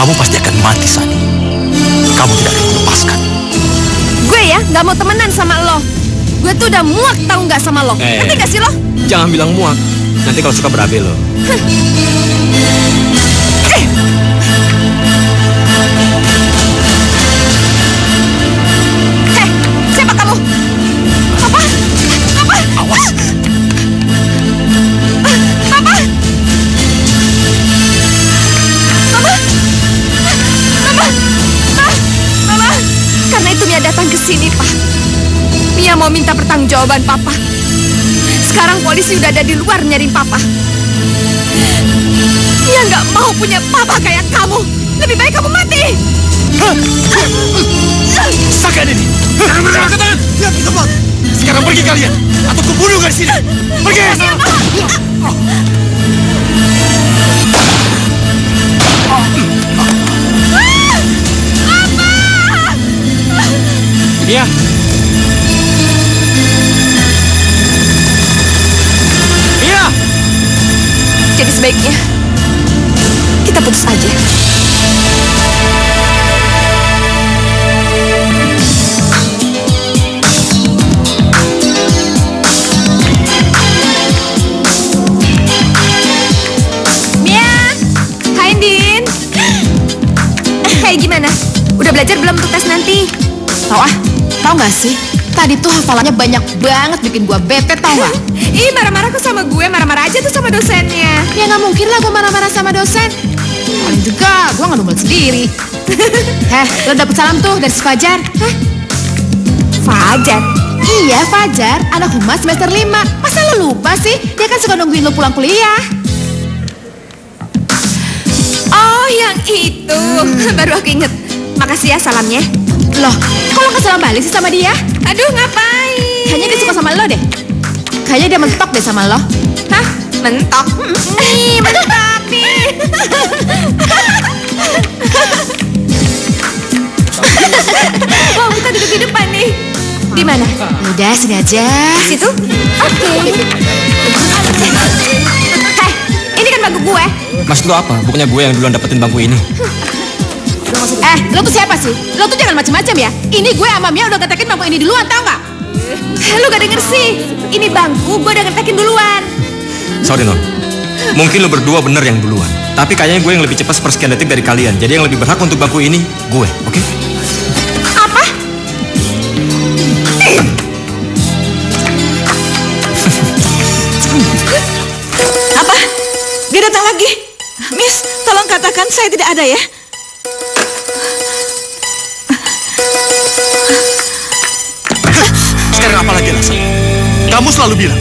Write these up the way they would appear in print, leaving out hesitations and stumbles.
kamu pasti akan mati, Sani. Kamu tidak akan kulepaskan. Gue ya nggak mau temenan sama lo. Gue tuh udah muak tahu nggak sama lo. Ngerti gak sih lo? Jangan bilang muak. Nanti kalau suka berabe lo. Siapa kamu? Apa? Apa? Awas! Apa? Mama? Mama? Mama? Karena itu Mia datang ke sini, Pak. Mia mau minta pertanggungjawaban Papa. Sekarang polisi udah ada di luar nyariin Papa. Mia nggak mau punya Papa kayak kamu. Lebih baik kamu mati. Sakan ini! Jangan ke tangan! Lihat di tempat! Sekarang pergi kalian! Atau kubunuh dari sini! Pergi! Mia! Mia! Jadi sebaiknya kita putus aja. Gimana? Udah belajar belum untuk tes nanti? Tahu nggak sih? Tadi tuh hafalannya banyak banget bikin gua bete, tau nggak? Ih, marah-marah kok sama gue, marah-marah aja tuh sama dosennya. Ya nggak mungkin lah gua marah-marah sama dosen. Paling juga gua nggak numbal sendiri. Lo dapet salam tuh dari si Fajar. Fajar? Iya, Fajar, anak humas semester 5. Masa lo lupa sih? Dia kan suka nungguin lo pulang kuliah. Oh, yang itu. Baru aku inget. Makasih ya salamnya. Loh, kok lo nggak salam balik sih sama dia? Aduh, ngapain? Kayaknya dia suka sama lo deh. Kayaknya dia mentok deh sama lo. Hah? Mentok? Nih, mentok nih. Wow, kita duduk di depan nih. Di mana? Udah, sini aja. Situ? Oke. Hei, ini kan bangku gue. Maksud lo apa? Bukannya gue yang duluan dapetin bangku ini. Lo tuh siapa sih? Lo tuh jangan macem-macem ya. Ini gue sama Mia udah ngetekin bangku ini duluan, tau nggak? Lo gak denger sih? Ini bangku gue udah ngetekin duluan. Sorry, Non. Mungkin lo berdua bener yang duluan. Tapi kayaknya gue yang lebih cepat sepersekian detik dari kalian. Jadi yang lebih berhak untuk bangku ini, gue, oke? Apa? Apa? Dia datang lagi. Miss, tolong katakan saya tidak ada ya. Sekarang apa lagi alasan? Kamu selalu bilang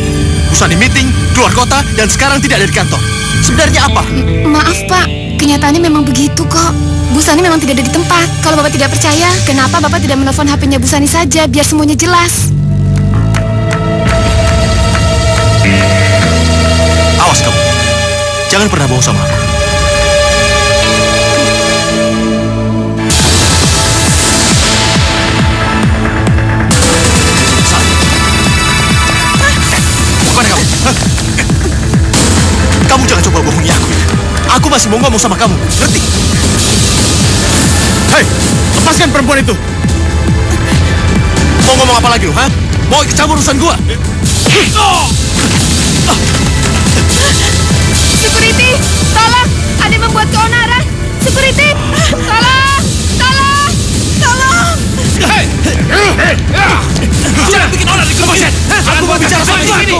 Busani meeting, keluar kota, dan sekarang tidak ada di kantor. Sebenarnya apa? Maaf Pak, kenyataannya memang begitu kok. Bu Sani memang tidak ada di tempat. Kalau Bapak tidak percaya, kenapa Bapak tidak menelpon HP-nya Bu Sani saja, biar semuanya jelas. Awas kamu. Jangan pernah bohong sama aku. Kamu jangan coba bohongi aku. Aku masih mau ngomong sama kamu, ngerti? Hei, lepaskan perempuan itu. Mau ngomong apa lagi lu, ha? Mau ikut campur urusan gua? Security, tolong. Ada yang membuat keonaran. Security, tolong. Tolong. Tolong. Hei! Jangan bikin onar di kelompok. Aku mau bicara sama ini.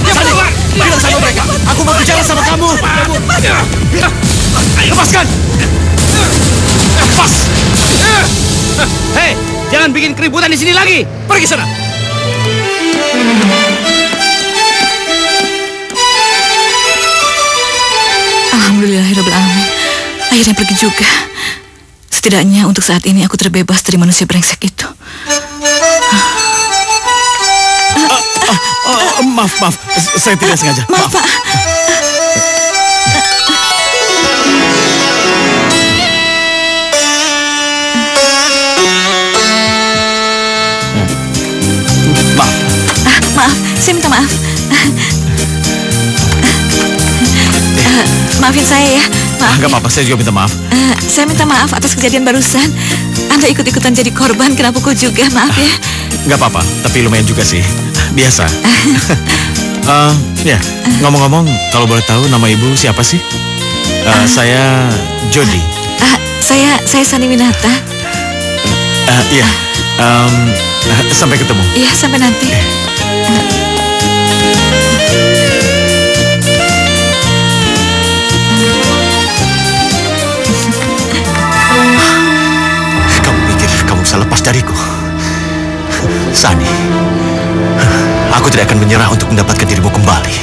Sani, bilang sama mereka. Aku mau bicara sama kamu. Lepaskan. Lepas. Hei, jangan bikin keributan di sini lagi. Pergi sana. Alhamdulillahirrahmanirrahim. Akhirnya pergi juga. Setidaknya untuk saat ini aku terbebas dari manusia brengsek itu. Maaf. Saya tidak sengaja. Maaf, Pak. Maaf, saya minta maaf. Maafin saya ya. Maaf. Nggak apa-apa, saya juga minta maaf. Saya minta maaf atas kejadian barusan. Anda ikut-ikutan jadi korban, kena pukul juga, maaf ya. Nggak apa-apa, tapi lumayan juga sih. Biasa. Ya, ngomong-ngomong, kalau boleh tahu nama ibu siapa sih? Saya Jody. Saya Sani Winata. Iya. Sampai ketemu. Iya, sampai nanti. Kamu pikir kamu bisa lepas dariku? Sani, aku tidak akan menyerah untuk mendapatkan dirimu kembali.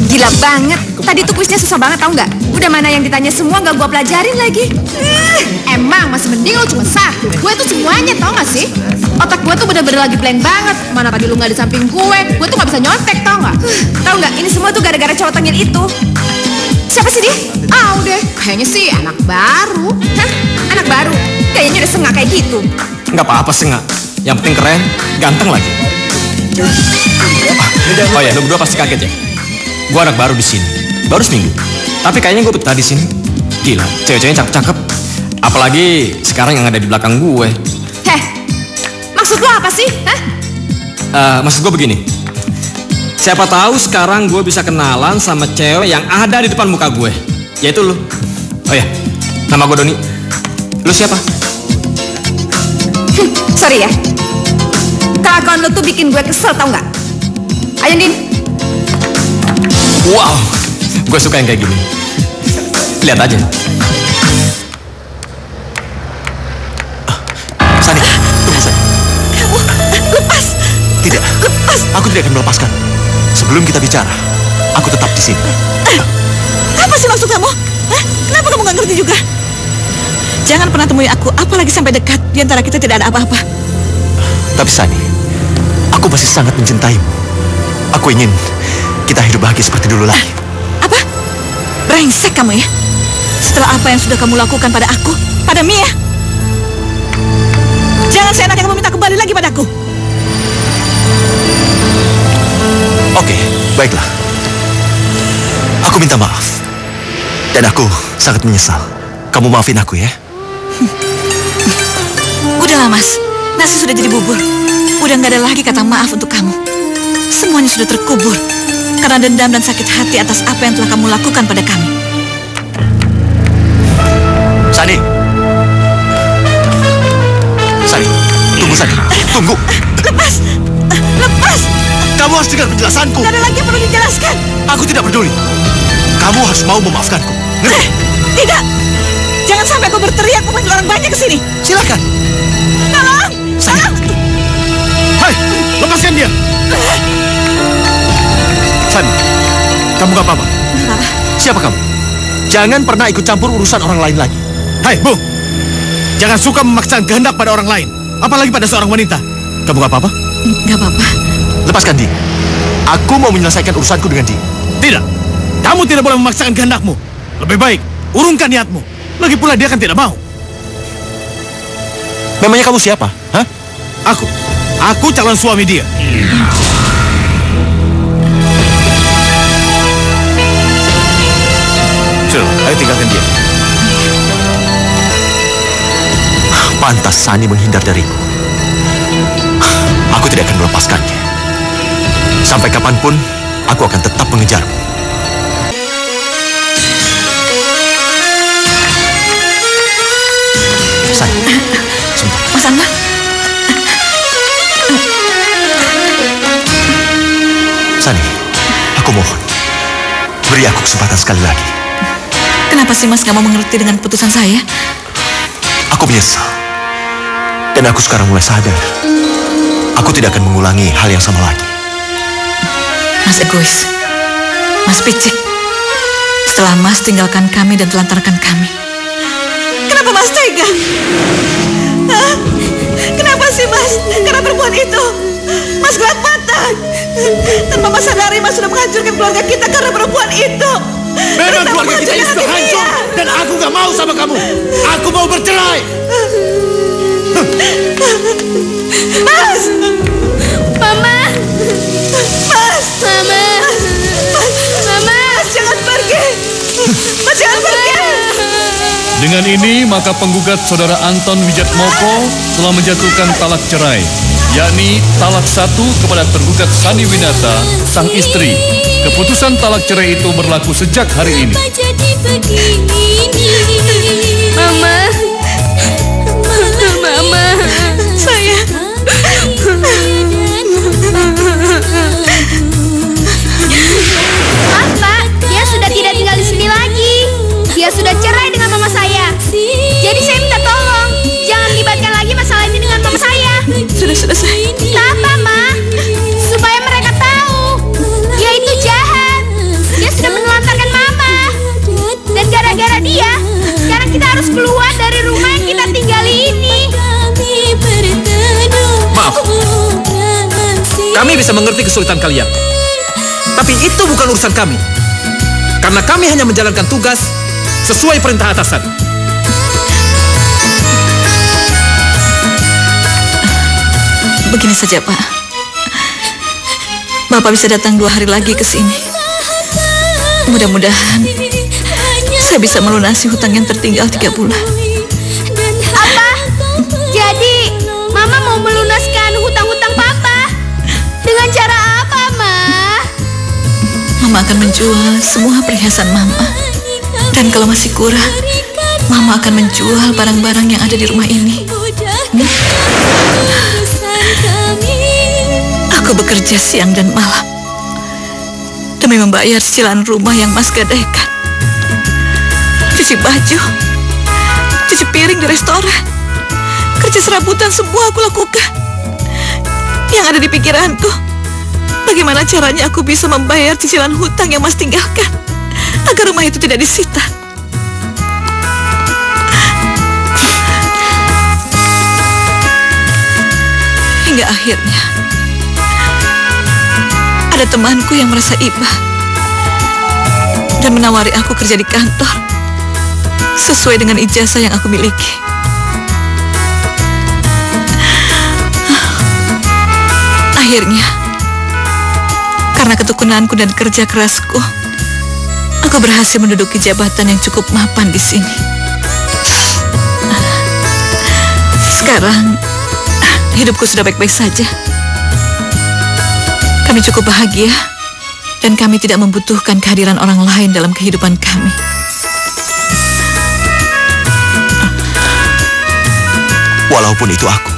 Gila banget. Tadi tuh kuisnya susah banget, tau nggak? Udah mana yang ditanya semua nggak gua pelajarin lagi. Emang masih mending lo cuma satu. Gue tuh semuanya tau gak sih? Otak gue tuh bener-bener lagi blank banget. Mana tadi lu gak di samping gue tuh gak bisa nyontek tau gak? Tahu nggak? Ini semua tuh gara-gara cowok tengil itu. Siapa sih dia? Ah udah, kayaknya sih anak baru. Hah? Anak baru? Kayaknya udah sengak kayak gitu. Nggak apa-apa sih nggak. Yang penting keren, ganteng lagi. Oh ya, lu berdua pasti kaget ya. Gua anak baru di sini, baru seminggu. Tapi kayaknya gue betah di sini. Gila, cewek-ceweknya cakep-cakep. Apalagi sekarang yang ada di belakang gue. Heh, maksud lo apa sih? Hah? Maksud gue begini. Siapa tahu sekarang gue bisa kenalan sama cewek yang ada di depan muka gue. Yaitu lu. Oh ya, nama gue Doni. Lu siapa? Sorry ya. Kelakuan lo tuh bikin gue kesel, tau nggak? Ayo, Din. Wow, gue suka yang kayak gini. Lihat aja. Sani, tunggu Sani. Kamu lepas. Tidak, aku tidak akan melepaskan. Sebelum kita bicara, aku tetap di sini. Apa sih maksud kamu? Hah? Kenapa kamu gak ngerti juga? Jangan pernah temui aku, apalagi sampai dekat. Di antara kita tidak ada apa-apa. Tapi Sani, aku masih sangat mencintaimu. Aku ingin kita hidup bahagia seperti dulu lagi. Apa? Brengsek kamu ya? Setelah apa yang sudah kamu lakukan pada aku, pada Mia. Jangan seenaknya kamu minta kembali lagi padaku. Oke, baiklah. Aku minta maaf. Dan aku sangat menyesal. Kamu maafin aku ya. Udahlah mas, nasi sudah jadi bubur. Udah gak ada lagi kata maaf untuk kamu. Semuanya sudah terkubur karena dendam dan sakit hati atas apa yang telah kamu lakukan pada kami. Sani. Sani, tunggu Sani. Tunggu. Lepas! Lepas! Kamu harus dengar penjelasanku. Gak ada lagi yang perlu dijelaskan. Aku tidak peduli. Kamu harus mau memaafkanku. Ngerti? Tidak! Jangan sampai aku berteriak memanggil orang banyak ke sini. Silakan. Tolong! Sani. Hai, lepaskan dia. Sani, kamu gak apa-apa? Apa? Siapa kamu? Jangan pernah ikut campur urusan orang lain lagi. Hai, Bung. Jangan suka memaksakan kehendak pada orang lain. Apalagi pada seorang wanita. Kamu gak apa-apa? Gak apa-apa. Lepaskan dia. Aku mau menyelesaikan urusanku dengan dia. Tidak. Kamu tidak boleh memaksakan kehendakmu. Lebih baik, urungkan niatmu. Lagi pula dia kan tidak mau. Memangnya kamu siapa? Hah? Aku calon suami dia. Sudah, ayo tinggalkan dia. Pantas Sani menghindar dariku. Aku tidak akan melepaskannya. Sampai kapanpun, aku akan tetap mengejarmu. Sani, sebentar. Mas Anwar? Sani, aku mohon. Beri aku kesempatan sekali lagi. Kenapa sih Mas gak mau mengerti dengan keputusan saya? Aku menyesal. Dan aku sekarang mulai sadar. Aku tidak akan mengulangi hal yang sama lagi. Mas egois. Mas picik. Setelah Mas tinggalkan kami dan telantarkan kami. Kenapa Mas tega? Hah? Kenapa sih Mas? Karena perempuan itu. Mas gelap mata. Tanpa Mas sadari Mas sudah menghancurkan keluarga kita karena perempuan itu. Memang keluarga kita ini sudah hancur. Dan aku gak mau sama kamu. Aku mau bercerai. Mas! Mama! Dengan ini maka penggugat saudara Anton Wijatmoko telah menjatuhkan talak cerai, yakni talak 1 kepada tergugat Sani Winata, sang istri. Keputusan talak cerai itu berlaku sejak hari ini. Mama. Mama. Sayang. Maaf, Pak. Dia sudah tidak tinggal di sini lagi. Dia sudah cerai dengan mama saya. Jadi saya minta tolong, jangan libatkan lagi masalah ini dengan mama saya. Sudah sayang. Kenapa, Ma? Supaya mereka tahu dia itu jahat. Dia sudah menelantarkan mama. Dan gara-gara dia, sekarang kita harus keluar dari rumah yang kita tinggali ini. Maaf, kami bisa mengerti kesulitan kalian. Tapi itu bukan urusan kami. Karena kami hanya menjalankan tugas sesuai perintah atasan. Begini saja, Pak. Bapak bisa datang 2 hari lagi ke sini. Mudah-mudahan saya bisa melunasi hutang yang tertinggal 3 bulan. Apa? Jadi, Mama mau melunaskan hutang-hutang Papa? Dengan cara apa, Ma? Mama akan menjual semua perhiasan Mama. Dan kalau masih kurang, Mama akan menjual barang-barang yang ada di rumah ini. Aku bekerja siang dan malam demi membayar cicilan rumah yang Mas gadaikan. Cuci baju, cuci piring di restoran, kerja serabutan semua aku lakukan. Yang ada di pikiranku, bagaimana caranya aku bisa membayar cicilan hutang yang Mas tinggalkan agar rumah itu tidak disita. Hingga akhirnya ada temanku yang merasa iba dan menawari aku kerja di kantor sesuai dengan ijazah yang aku miliki. Akhirnya, karena ketekunanku dan kerja kerasku, aku berhasil menduduki jabatan yang cukup mapan di sini. Sekarang, hidupku sudah baik-baik saja. Kami cukup bahagia, dan kami tidak membutuhkan kehadiran orang lain dalam kehidupan kami. Walaupun itu aku,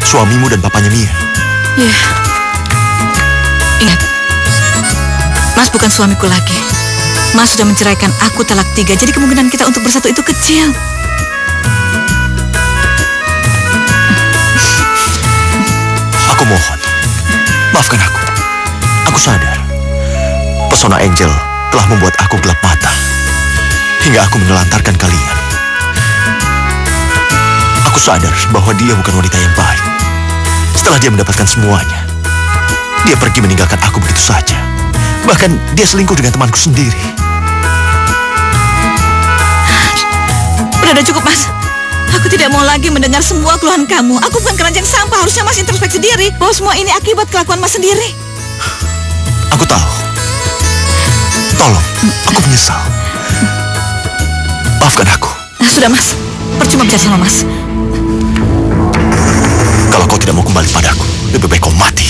suamimu dan papanya Mia. Ya, ingat, Mas bukan suamiku lagi. Mas sudah menceraikan aku talak 3, jadi kemungkinan kita untuk bersatu itu kecil. Aku mohon, maafkan aku. Aku sadar, pesona Angel telah membuat aku gelap mata, hingga aku menelantarkan kalian. Aku sadar bahwa dia bukan wanita yang baik. Setelah dia mendapatkan semuanya, dia pergi meninggalkan aku begitu saja. Bahkan dia selingkuh dengan temanku sendiri. Udah cukup, Mas. Aku tidak mau lagi mendengar semua keluhan kamu. Aku bukan keranjang sampah. Harusnya Mas introspeksi diri bahwa semua ini akibat kelakuan Mas sendiri. Aku tahu. Tolong, aku menyesal. Maafkan aku. Nah, sudah, Mas. Percuma bicara sama Mas. Kalau kau tidak mau kembali padaku, lebih baik kau mati.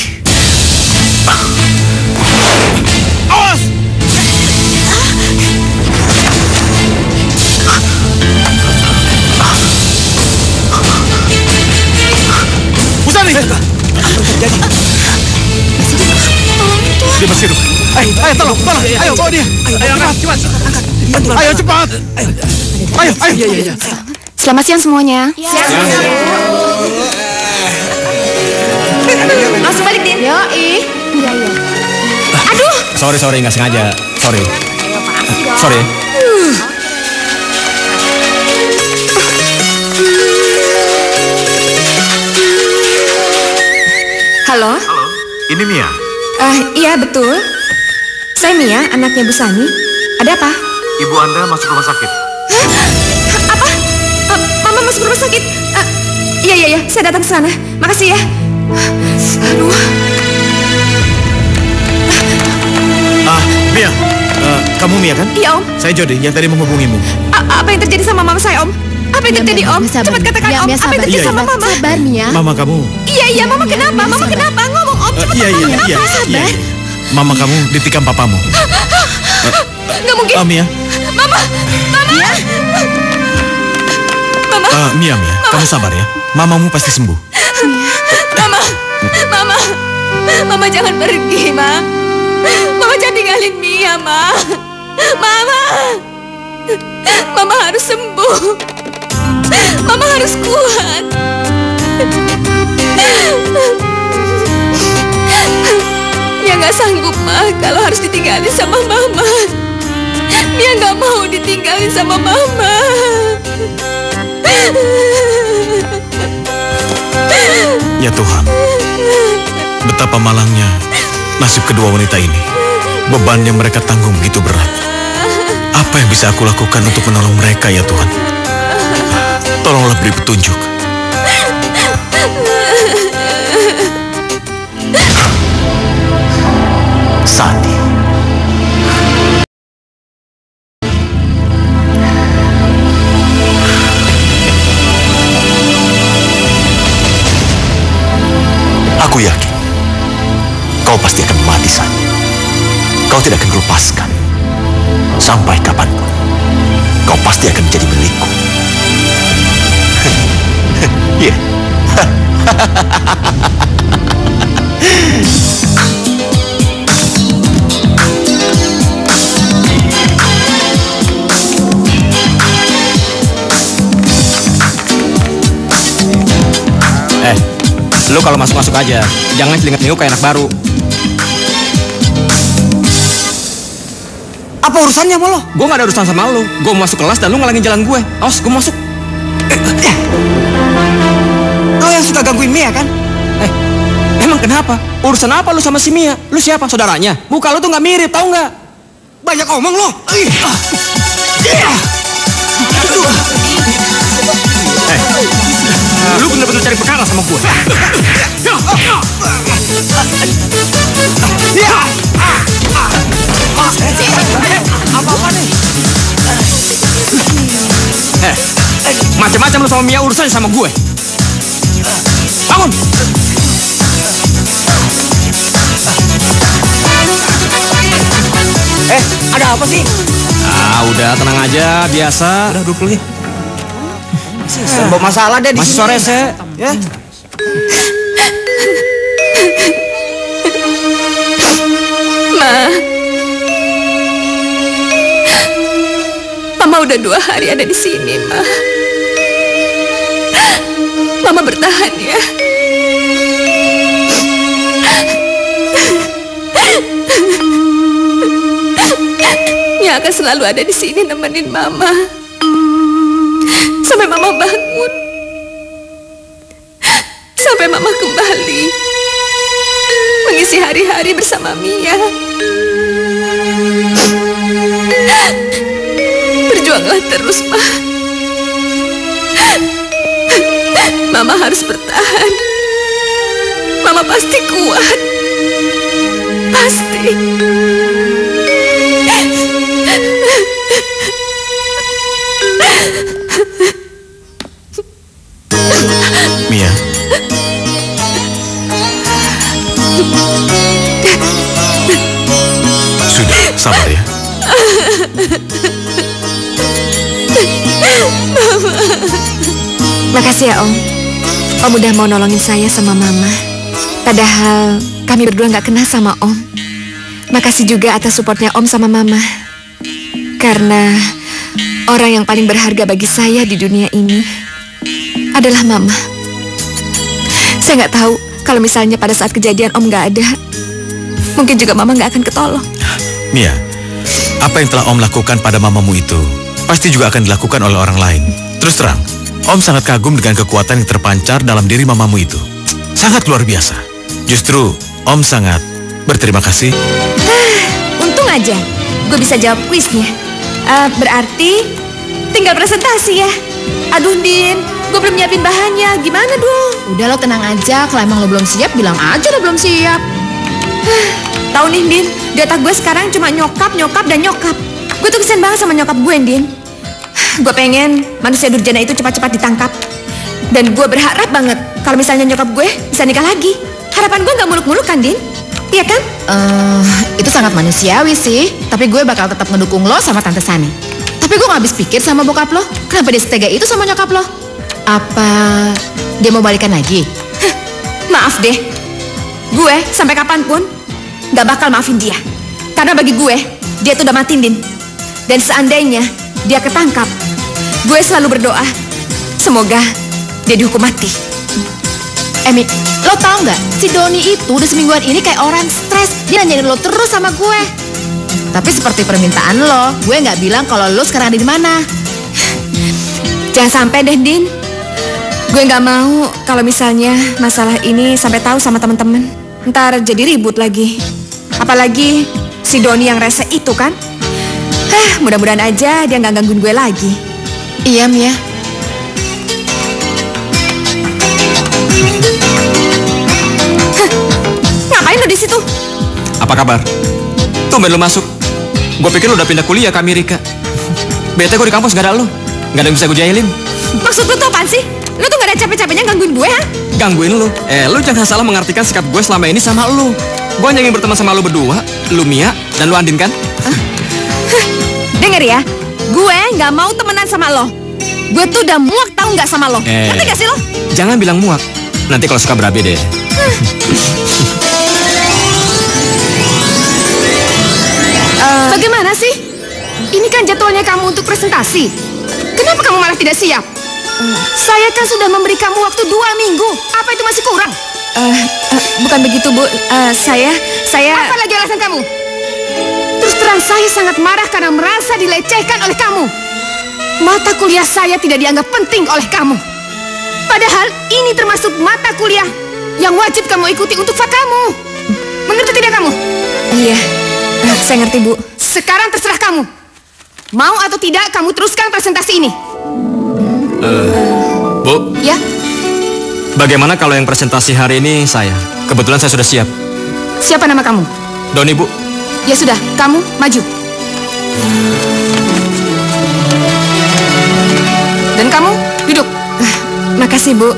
Awas! Pusani! Dia masih hidup. Ayo, tolong. Ayo, bawa dia. Ayo, angkat, cepat. Ayo, cepat. Ayo. Selamat siang semuanya. Langsung balik, Din. Yoi. Iya. Aduh. Sorry, nggak sengaja. Sorry. Sorry. Halo? Halo, ini Mia. Iya betul. Saya Mia, anaknya Bu Sani. Ada apa? Ibu Anda masuk rumah sakit. Apa? Mama masuk rumah sakit? Iya, saya datang ke sana. Makasih ya. Aduh. Mia, Kamu Mia kan? Iya, Om. Saya Jody yang tadi menghubungimu. Apa yang terjadi sama mama saya, Om? Apa yang terjadi, Om? Cepat katakan, Om. Apa yang terjadi sama mama? Sabar, Mia. Mama kamu. Iya, Mama kenapa? Mama kenapa? Ngomong, Om. Cepat Iya. sabar. Mama kamu ditikam papamu. Nggak mungkin. Mia. Mama. Mia, kamu sabar ya. Mamamu pasti sembuh. Mama jangan pergi, Ma. Mama jangan tinggalin Mia, Ma. Mama harus sembuh. Mama harus kuat. Mia nggak sanggup, Ma, kalau harus ditinggalin sama Mama. Mia nggak mau ditinggalin sama Mama. Ya Tuhan, betapa malangnya nasib kedua wanita ini. Beban yang mereka tanggung begitu berat. Apa yang bisa aku lakukan untuk menolong mereka ya Tuhan? Tolonglah beri petunjuk. Sandi. Aku yakin kau pasti akan mati, Sandi. Kau tidak akan kulepaskan. Sampai kapanpun, kau pasti akan menjadi milikku. Iya. Lu kalau masuk-masuk aja, jangan celingak-celinguk kayak anak baru. Apa urusannya sama lo? Gue gak ada urusan sama lu. Gue mau masuk kelas dan lu ngalangin jalan gue. Awas, gue masuk. Kau yang suka gangguin Mia kan? Emang kenapa? Urusan apa lu sama si Mia? Lu siapa? Saudaranya? Muka lu tuh gak mirip, tau gak? Banyak omong lo. Lu bener-bener cari perkara sama gue. Apa-apa nih? Macam-macam lu sama Mia urusannya sama gue. Bangun. Ada apa sih? Udah tenang aja, biasa. Udah duduk lagi. Bawa masalah deh di Masih sini. sore sih. Ya. Mama udah 2 hari ada di sini, Ma. Mama bertahan ya. Nya akan selalu ada di sini nemenin Mama sampai Mama bangun, sampai Mama kembali mengisi hari-hari bersama Mia. Berjuanglah terus, Ma. Mama harus bertahan. Mama pasti kuat. Pasti. Mia. Sudah, sabar ya. Makasih ya, Om. Om udah mau nolongin saya sama Mama. Padahal kami berdua nggak kenal sama Om. Makasih juga atas supportnya Om sama Mama. Karena orang yang paling berharga bagi saya di dunia ini adalah Mama. Saya nggak tahu kalau misalnya pada saat kejadian Om nggak ada, mungkin juga Mama nggak akan ketolong. Mia, apa yang telah Om lakukan pada mamamu itu pasti juga akan dilakukan oleh orang lain. Terus terang, Om sangat kagum dengan kekuatan yang terpancar dalam diri mamamu itu. Sangat luar biasa. Justru Om sangat berterima kasih. Untung aja gue bisa jawab kuisnya. Berarti tinggal presentasi ya. Aduh, Din, gue belum nyiapin bahannya. Gimana dong? Udah lo tenang aja, kalau emang lo belum siap bilang aja lo belum siap. tahu nih, Din. Di otak gue sekarang cuma nyokap, dan nyokap. Gue tuh kesian banget sama nyokap gue, Din. Gue pengen manusia durjana itu cepat-cepat ditangkap. Dan gue berharap banget kalau misalnya nyokap gue bisa nikah lagi. Harapan gue nggak muluk-muluk kan, Din? Iya kan? Itu sangat manusiawi sih. Tapi gue bakal tetap mendukung lo sama Tante Sani. Tapi gue gak habis pikir sama bokap lo. Kenapa dia setega itu sama nyokap lo? Apa dia mau balikan lagi? Maaf deh. Gue sampai kapanpun gak bakal maafin dia. Karena bagi gue, dia tuh udah mati, Din. Dan seandainya dia ketangkap, gue selalu berdoa, semoga dia dihukum mati. Emi, lo tau gak? Si Doni itu udah semingguan ini kayak orang stres. Dia nanyain lo terus sama gue. Tapi seperti permintaan lo, gue gak bilang kalau lo sekarang ada di mana. Jangan sampai deh, Din. Gue gak mau kalau misalnya masalah ini sampai tahu sama teman-teman. Ntar jadi ribut lagi. Apalagi si Doni yang rese itu kan. Mudah-mudahan aja dia gak gangguin gue lagi. Iya, Mia. Ngapain lo di situ? Apa kabar? Tumben lo masuk. Gue pikir lo udah pindah kuliah ke Amerika. Bete gue di kampus gak ada lo. Gak ada yang bisa gue jahilin. Maksud lo tuh apaan sih? Lo tuh gak ada capek-capeknya gangguin gue, ha? Gangguin lo? Lo jangan salah mengartikan sikap gue selama ini sama lo. Gue hanya ingin berteman sama lo berdua, lo Mia, dan lo Andin kan? Dengar ya, gue gak mau temenan sama lo. Gue tuh udah muak tau gak sama lo. Ngerti gak sih lo? Jangan bilang muak. Nanti kalau suka berabe deh. Bagaimana sih? Ini kan jadwalnya kamu untuk presentasi. Kenapa kamu malah tidak siap? Saya kan sudah memberi kamu waktu 2 minggu. Apa itu masih kurang? Bukan begitu, Bu. Saya... Apa lagi alasan kamu? Terus terang saya sangat marah karena merasa dilecehkan oleh kamu. Mata kuliah saya tidak dianggap penting oleh kamu. Padahal ini termasuk mata kuliah yang wajib kamu ikuti untuk kamu. Mengerti tidak kamu? Iya, saya ngerti, Bu. Sekarang terserah kamu. Mau atau tidak kamu teruskan presentasi ini. Bu. Ya? Bagaimana kalau yang presentasi hari ini saya? Kebetulan saya sudah siap. Siapa nama kamu? Doni, Bu. Ya sudah, kamu maju. Dan kamu duduk. Makasih, Bu.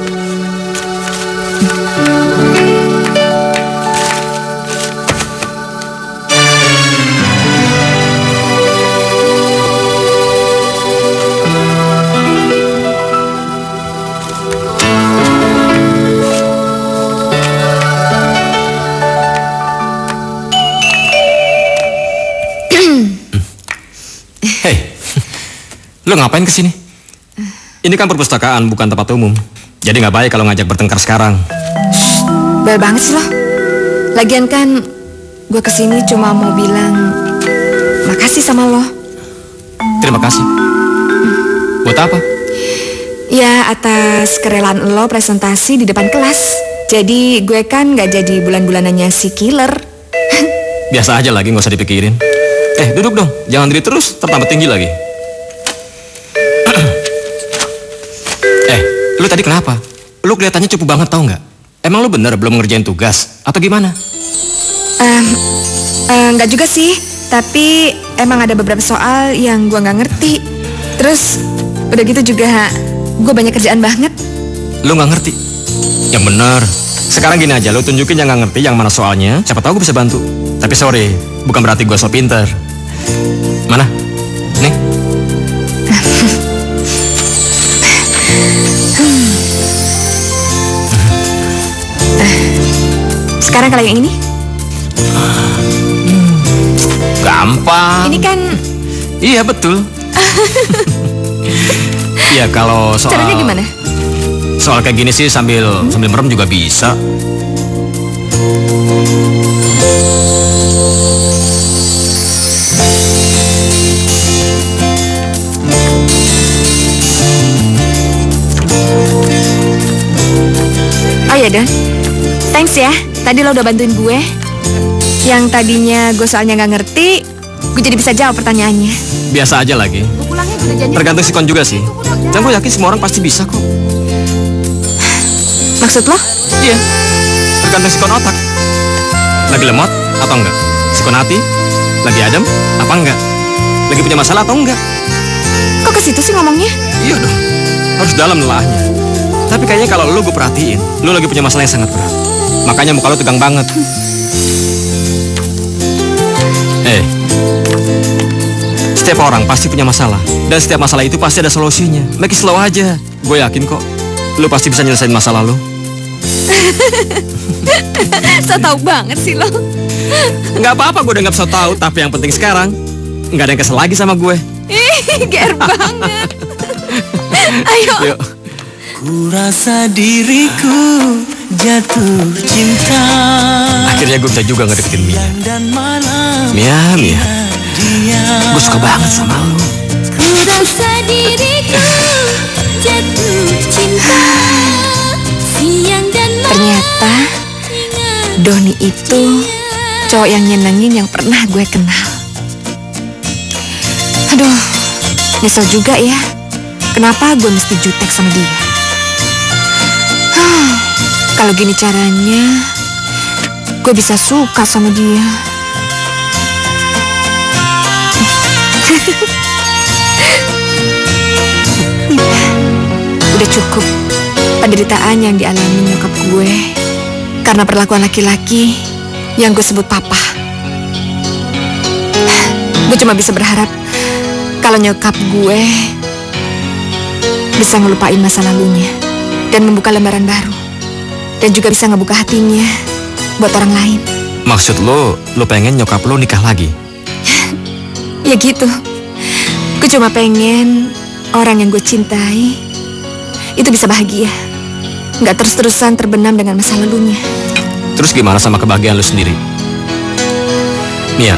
Lo ngapain kesini? Ini kan perpustakaan, bukan tempat umum. Jadi nggak baik kalau ngajak bertengkar sekarang. Bel banget sih lo. Lagian kan gue kesini cuma mau bilang makasih sama lo. Terima kasih. Buat apa? Ya atas kerelaan lo presentasi di depan kelas. Jadi gue kan nggak jadi bulan-bulanannya si killer. Biasa aja lagi, nggak usah dipikirin. Duduk dong, jangan diri terus, tertambah tinggi lagi. Lu tadi kenapa? Lu kelihatannya cupu banget tau nggak? Emang lu bener belum ngerjain tugas? Atau gimana? Nggak juga sih. Tapi emang ada beberapa soal yang gue nggak ngerti. Terus udah gitu juga gue banyak kerjaan banget. Lu nggak ngerti? Yang bener. Sekarang gini aja, lu tunjukin yang nggak ngerti yang mana soalnya. Siapa tahu gue bisa bantu. Tapi sorry, bukan berarti gue so pinter. Mana? Nih. Sekarang kalau yang ini? Gampang. Ini kan... Iya betul. Iya kalau soal... Caranya gimana? Soal kayak gini sih sambil merem juga bisa. Oh ya Don, thanks ya. Tadi lo udah bantuin gue. Yang tadinya gue soalnya nggak ngerti, gue jadi bisa jawab pertanyaannya. Biasa aja lagi. Tergantung sikon juga sih. Dan gue yakin semua orang pasti bisa kok. Maksud lo? Iya. Tergantung sikon otak. Lagi lemot, atau enggak? Si Konati lagi adem apa enggak? Lagi punya masalah atau enggak? Kok ke situ sih ngomongnya? Iya dong, harus dalam nelahnya. Tapi kayaknya kalau lu gue perhatiin, lu lagi punya masalah yang sangat berat. Makanya muka lu tegang banget. Setiap orang pasti punya masalah. Dan setiap masalah itu pasti ada solusinya. Make it slow aja. Gue yakin kok, lu pasti bisa nyelesain masalah lu. So tau banget sih lo. Nggak apa-apa gue udah nggak bisa tahu. Tapi yang penting sekarang, nggak ada yang kesel lagi sama gue. Ih, ger banget. Ayo. Yuk. Ku rasa diriku jatuh cinta. Akhirnya gue bisa juga ngedeketin Mia. Dan malam Mia, gue suka banget sama lu. Ku rasa diriku jatuh cinta. Siang dan malam. Ternyata Doni itu cowok yang nyenengin yang pernah gue kenal. Aduh, nyesel juga ya. Kenapa gue mesti jutek sama dia? Kalau gini caranya, gue bisa suka sama dia. Udah cukup penderitaan yang dialami nyokap gue karena perlakuan laki-laki yang gue sebut papa. Gue cuma bisa berharap kalau nyokap gue bisa ngelupain masa lalunya dan membuka lembaran baru, dan juga bisa ngebuka hatinya buat orang lain. Maksud lo pengen nyokap lo nikah lagi? Ya gitu. Gue cuma pengen orang yang gue cintai itu bisa bahagia, nggak terus-terusan terbenam dengan masa lalunya. Terus gimana sama kebahagiaan lo sendiri? Mia,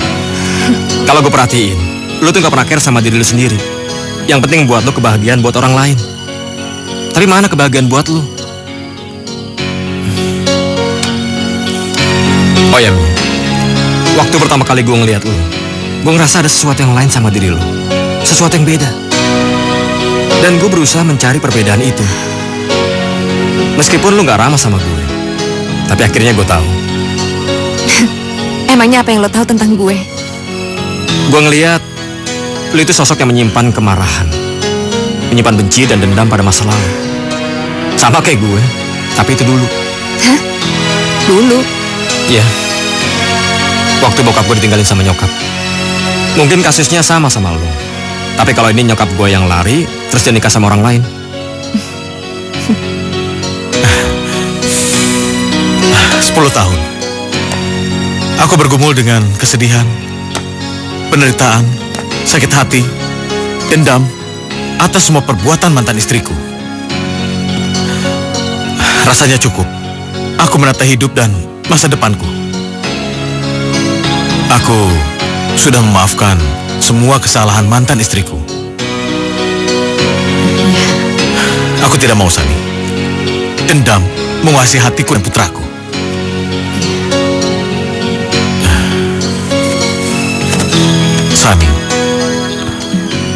kalau gue perhatiin, lo tuh gak pernah care sama diri lo sendiri. Yang penting buat lo kebahagiaan buat orang lain. Tapi mana kebahagiaan buat lo? Oh ya Mia, waktu pertama kali gue ngeliat lo, gue ngerasa ada sesuatu yang lain sama diri lo. Sesuatu yang beda. Dan gue berusaha mencari perbedaan itu. Meskipun lo gak ramah sama gue, tapi akhirnya gue tahu. Emangnya apa yang lo tahu tentang gue? Gue ngeliat lo itu sosok yang menyimpan kemarahan, menyimpan benci dan dendam pada masa lalu. Sama kayak gue, tapi itu dulu. Hah? Dulu? Iya. Waktu bokap gue ditinggalin sama nyokap. Mungkin kasusnya sama lo. Tapi kalau ini nyokap gue yang lari, terus dia nikah sama orang lain. 10 tahun. Aku bergumul dengan kesedihan, penderitaan, sakit hati, dendam atas semua perbuatan mantan istriku. Rasanya cukup. Aku menata hidup dan masa depanku. Aku sudah memaafkan semua kesalahan mantan istriku. Aku tidak mau, Sani. Dendam menguasai hatiku dan putraku. Sani,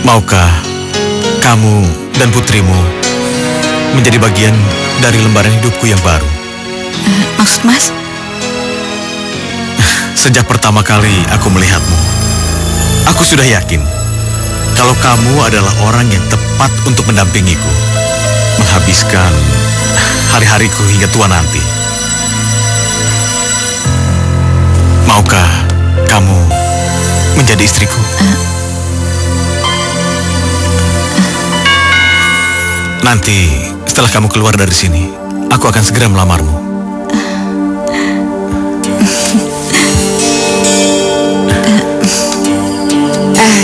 maukah kamu dan putrimu menjadi bagian dari lembaran hidupku yang baru? Maksud Mas? Sejak pertama kali aku melihatmu, aku sudah yakin kalau kamu adalah orang yang tepat untuk mendampingiku, menghabiskan hari-hariku hingga tua nanti. Maukah kamu menjadi istriku? Nanti setelah kamu keluar dari sini, aku akan segera melamarmu.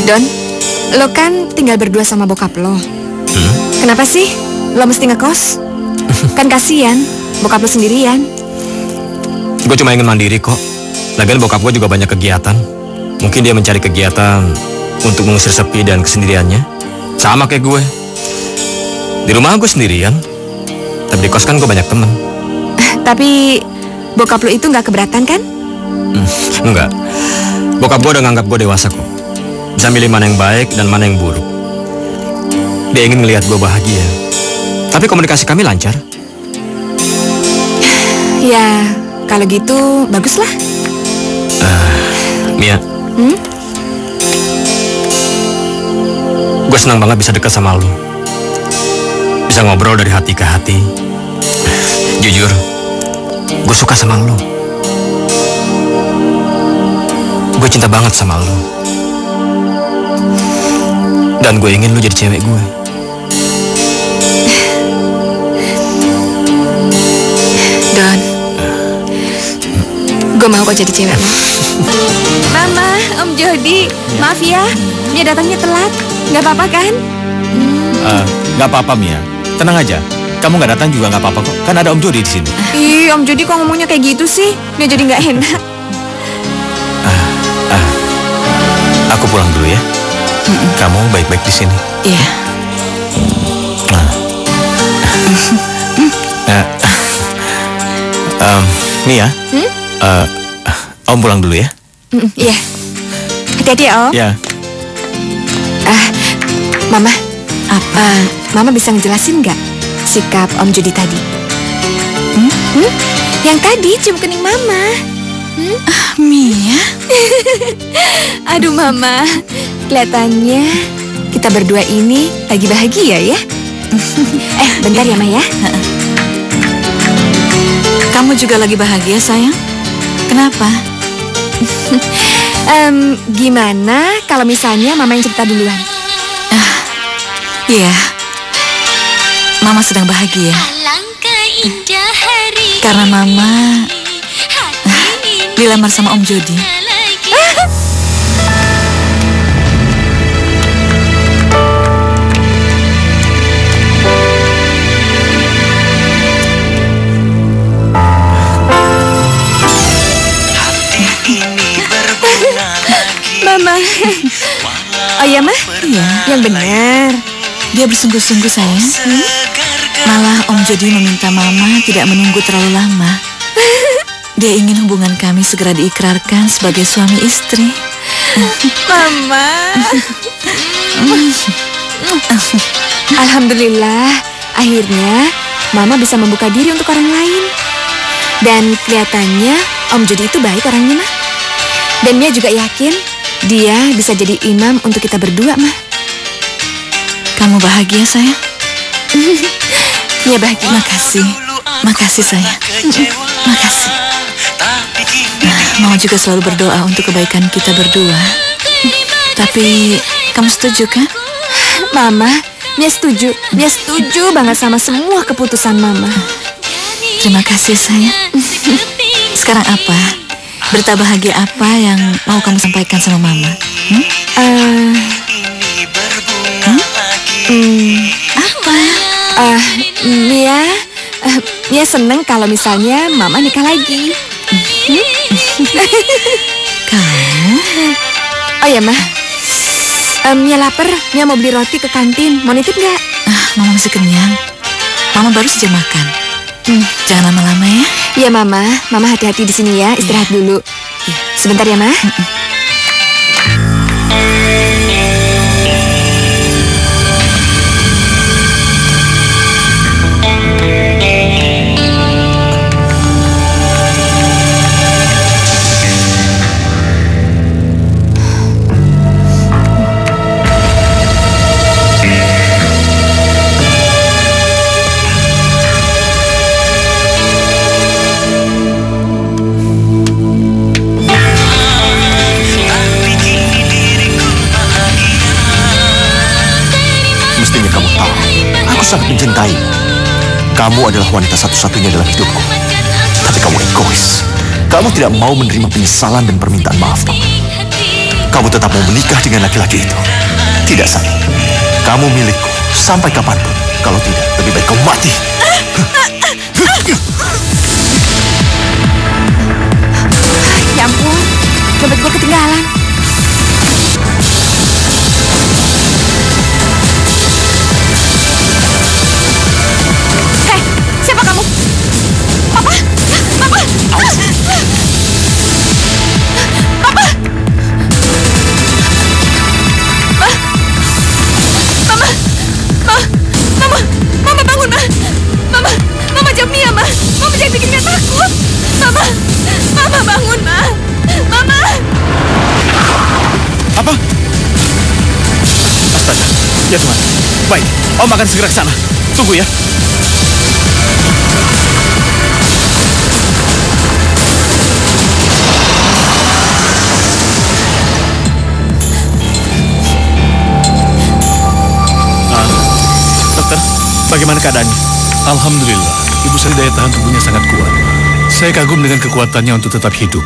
Don, lo kan tinggal berdua sama bokap lo. Kenapa sih lo mesti ngekos? Kan kasihan bokap lo sendirian. Gue cuma ingin mandiri kok. Lagian bokap gue juga banyak kegiatan. Mungkin dia mencari kegiatan untuk mengusir sepi dan kesendiriannya. Sama kayak gue. Di rumah gue sendirian, tapi di kos kan gue banyak temen. Tapi bokap lo itu nggak keberatan kan? Enggak. Bokap gue udah nganggap gue dewasa kok. Bisa milih mana yang baik dan mana yang buruk. Dia ingin ngelihat gue bahagia. Tapi komunikasi kami lancar. Ya, kalau gitu baguslah. Mia. Gue senang banget bisa dekat sama lu. Bisa ngobrol dari hati ke hati. Jujur, gue suka sama lu. Gue cinta banget sama lu. Dan gue ingin lu jadi cewek gue. Don, gue mau kok jadi cewek lo. Mama, Om Jody, maaf ya, Mia datangnya telat. Nggak apa-apa kan? Nggak apa-apa, Mia. Tenang aja. Kamu nggak datang juga nggak apa-apa kok. Kan ada Om Jody di sini. Ih, Om Jody kok ngomongnya kayak gitu sih? Mia jadi nggak enak. Aku pulang dulu ya. Kamu baik-baik di sini. Iya. Mia, Om pulang dulu ya. Iya. Hati-hati ya, Om. Ya. Mama, Mama bisa ngejelasin nggak sikap Om Jody tadi? Yang tadi cium kening Mama. Mia? Aduh Mama, kelihatannya kita berdua ini lagi bahagia ya. Bentar ya, Ma ya. Kamu juga lagi bahagia, sayang? Kenapa? Gimana kalau misalnya Mama yang cerita duluan? Iya, Mama sedang bahagia. Karena Mama dilamar sama Om Jody. Mama. Oh iya, Ma? Iya. Yang benar. Dia bersungguh-sungguh, sayang. Malah Om Jody meminta Mama tidak menunggu terlalu lama. Dia ingin hubungan kami segera diikrarkan sebagai suami istri. Mama. Alhamdulillah, akhirnya Mama bisa membuka diri untuk orang lain. Dan kelihatannya Om Jody itu baik orangnya, Ma. Dan Mia juga yakin dia bisa jadi imam untuk kita berdua, Ma. Kamu bahagia, sayang? Mia bahagia. Makasih, sayang. Makasih. Mama juga selalu berdoa untuk kebaikan kita berdua. Tapi kamu setuju kan? Mama, Mia setuju. Mia setuju banget sama semua keputusan Mama. Terima kasih, sayang. Sekarang apa? Berita bahagia apa yang mau kamu sampaikan sama Mama? Apa? Mia seneng kalau misalnya Mama nikah lagi. Kamu? Oh ya, Ma. Mia lapar. Mia mau beli roti ke kantin. Mau nitip nggak? Mama masih kenyang. Mama baru saja makan. Jangan lama-lama ya. Iya, Mama. Mama hati-hati di sini ya. Istirahat dulu. Sebentar ya, Ma. Sangat mencintaimu. Kamu adalah wanita satu-satunya dalam hidupku. Tapi kamu egois. Kamu tidak mau menerima penyesalan dan permintaan maafku. Kamu tetap mau menikah dengan laki-laki itu. Tidak, Sani. Kamu milikku sampai kapanpun. Kalau tidak, lebih baik kau mati. Ya ampun, dompet gue ketinggalan. Siapa kamu? Papa? Papa? Papa? Mama bangun, Ma. Mama jangan Mia, Ma. Mama jangan bikin Mia takut. Mama bangun, Ma. Mama. Apa? Astaga. Ya Tuhan. Baik, Om akan segera ke sana. Tunggu ya. Dokter, bagaimana keadaannya? Alhamdulillah, Ibu Sari daya tahan tubuhnya sangat kuat. Saya kagum dengan kekuatannya untuk tetap hidup.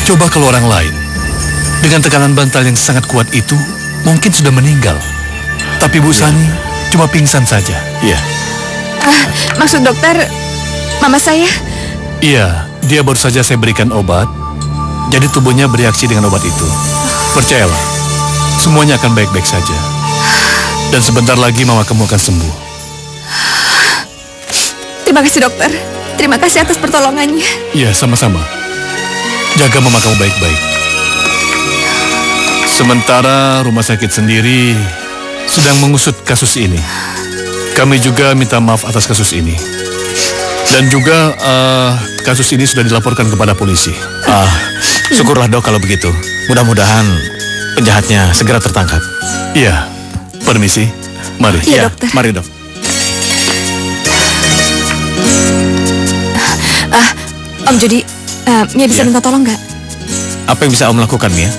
Coba kalau orang lain, dengan tekanan bantal yang sangat kuat itu, mungkin sudah meninggal. Tapi Bu Sani cuma pingsan saja. Iya. Maksud dokter, mama saya? Iya, dia baru saja saya berikan obat, jadi tubuhnya bereaksi dengan obat itu. Percayalah, semuanya akan baik-baik saja. Dan sebentar lagi mama kamu akan sembuh. Terima kasih dokter. Terima kasih atas pertolongannya. Iya, sama-sama. Jaga mama kamu baik-baik. Sementara rumah sakit sendiri sedang mengusut kasus ini. Kami juga minta maaf atas kasus ini. Dan juga kasus ini sudah dilaporkan kepada polisi. Syukurlah Dok kalau begitu. Mudah-mudahan penjahatnya segera tertangkap. Iya, permisi. Mari. Iya, dokter. Mari Dok. Om Jody, Mia bisa minta tolong nggak? Apa yang bisa Om lakukan, Mia?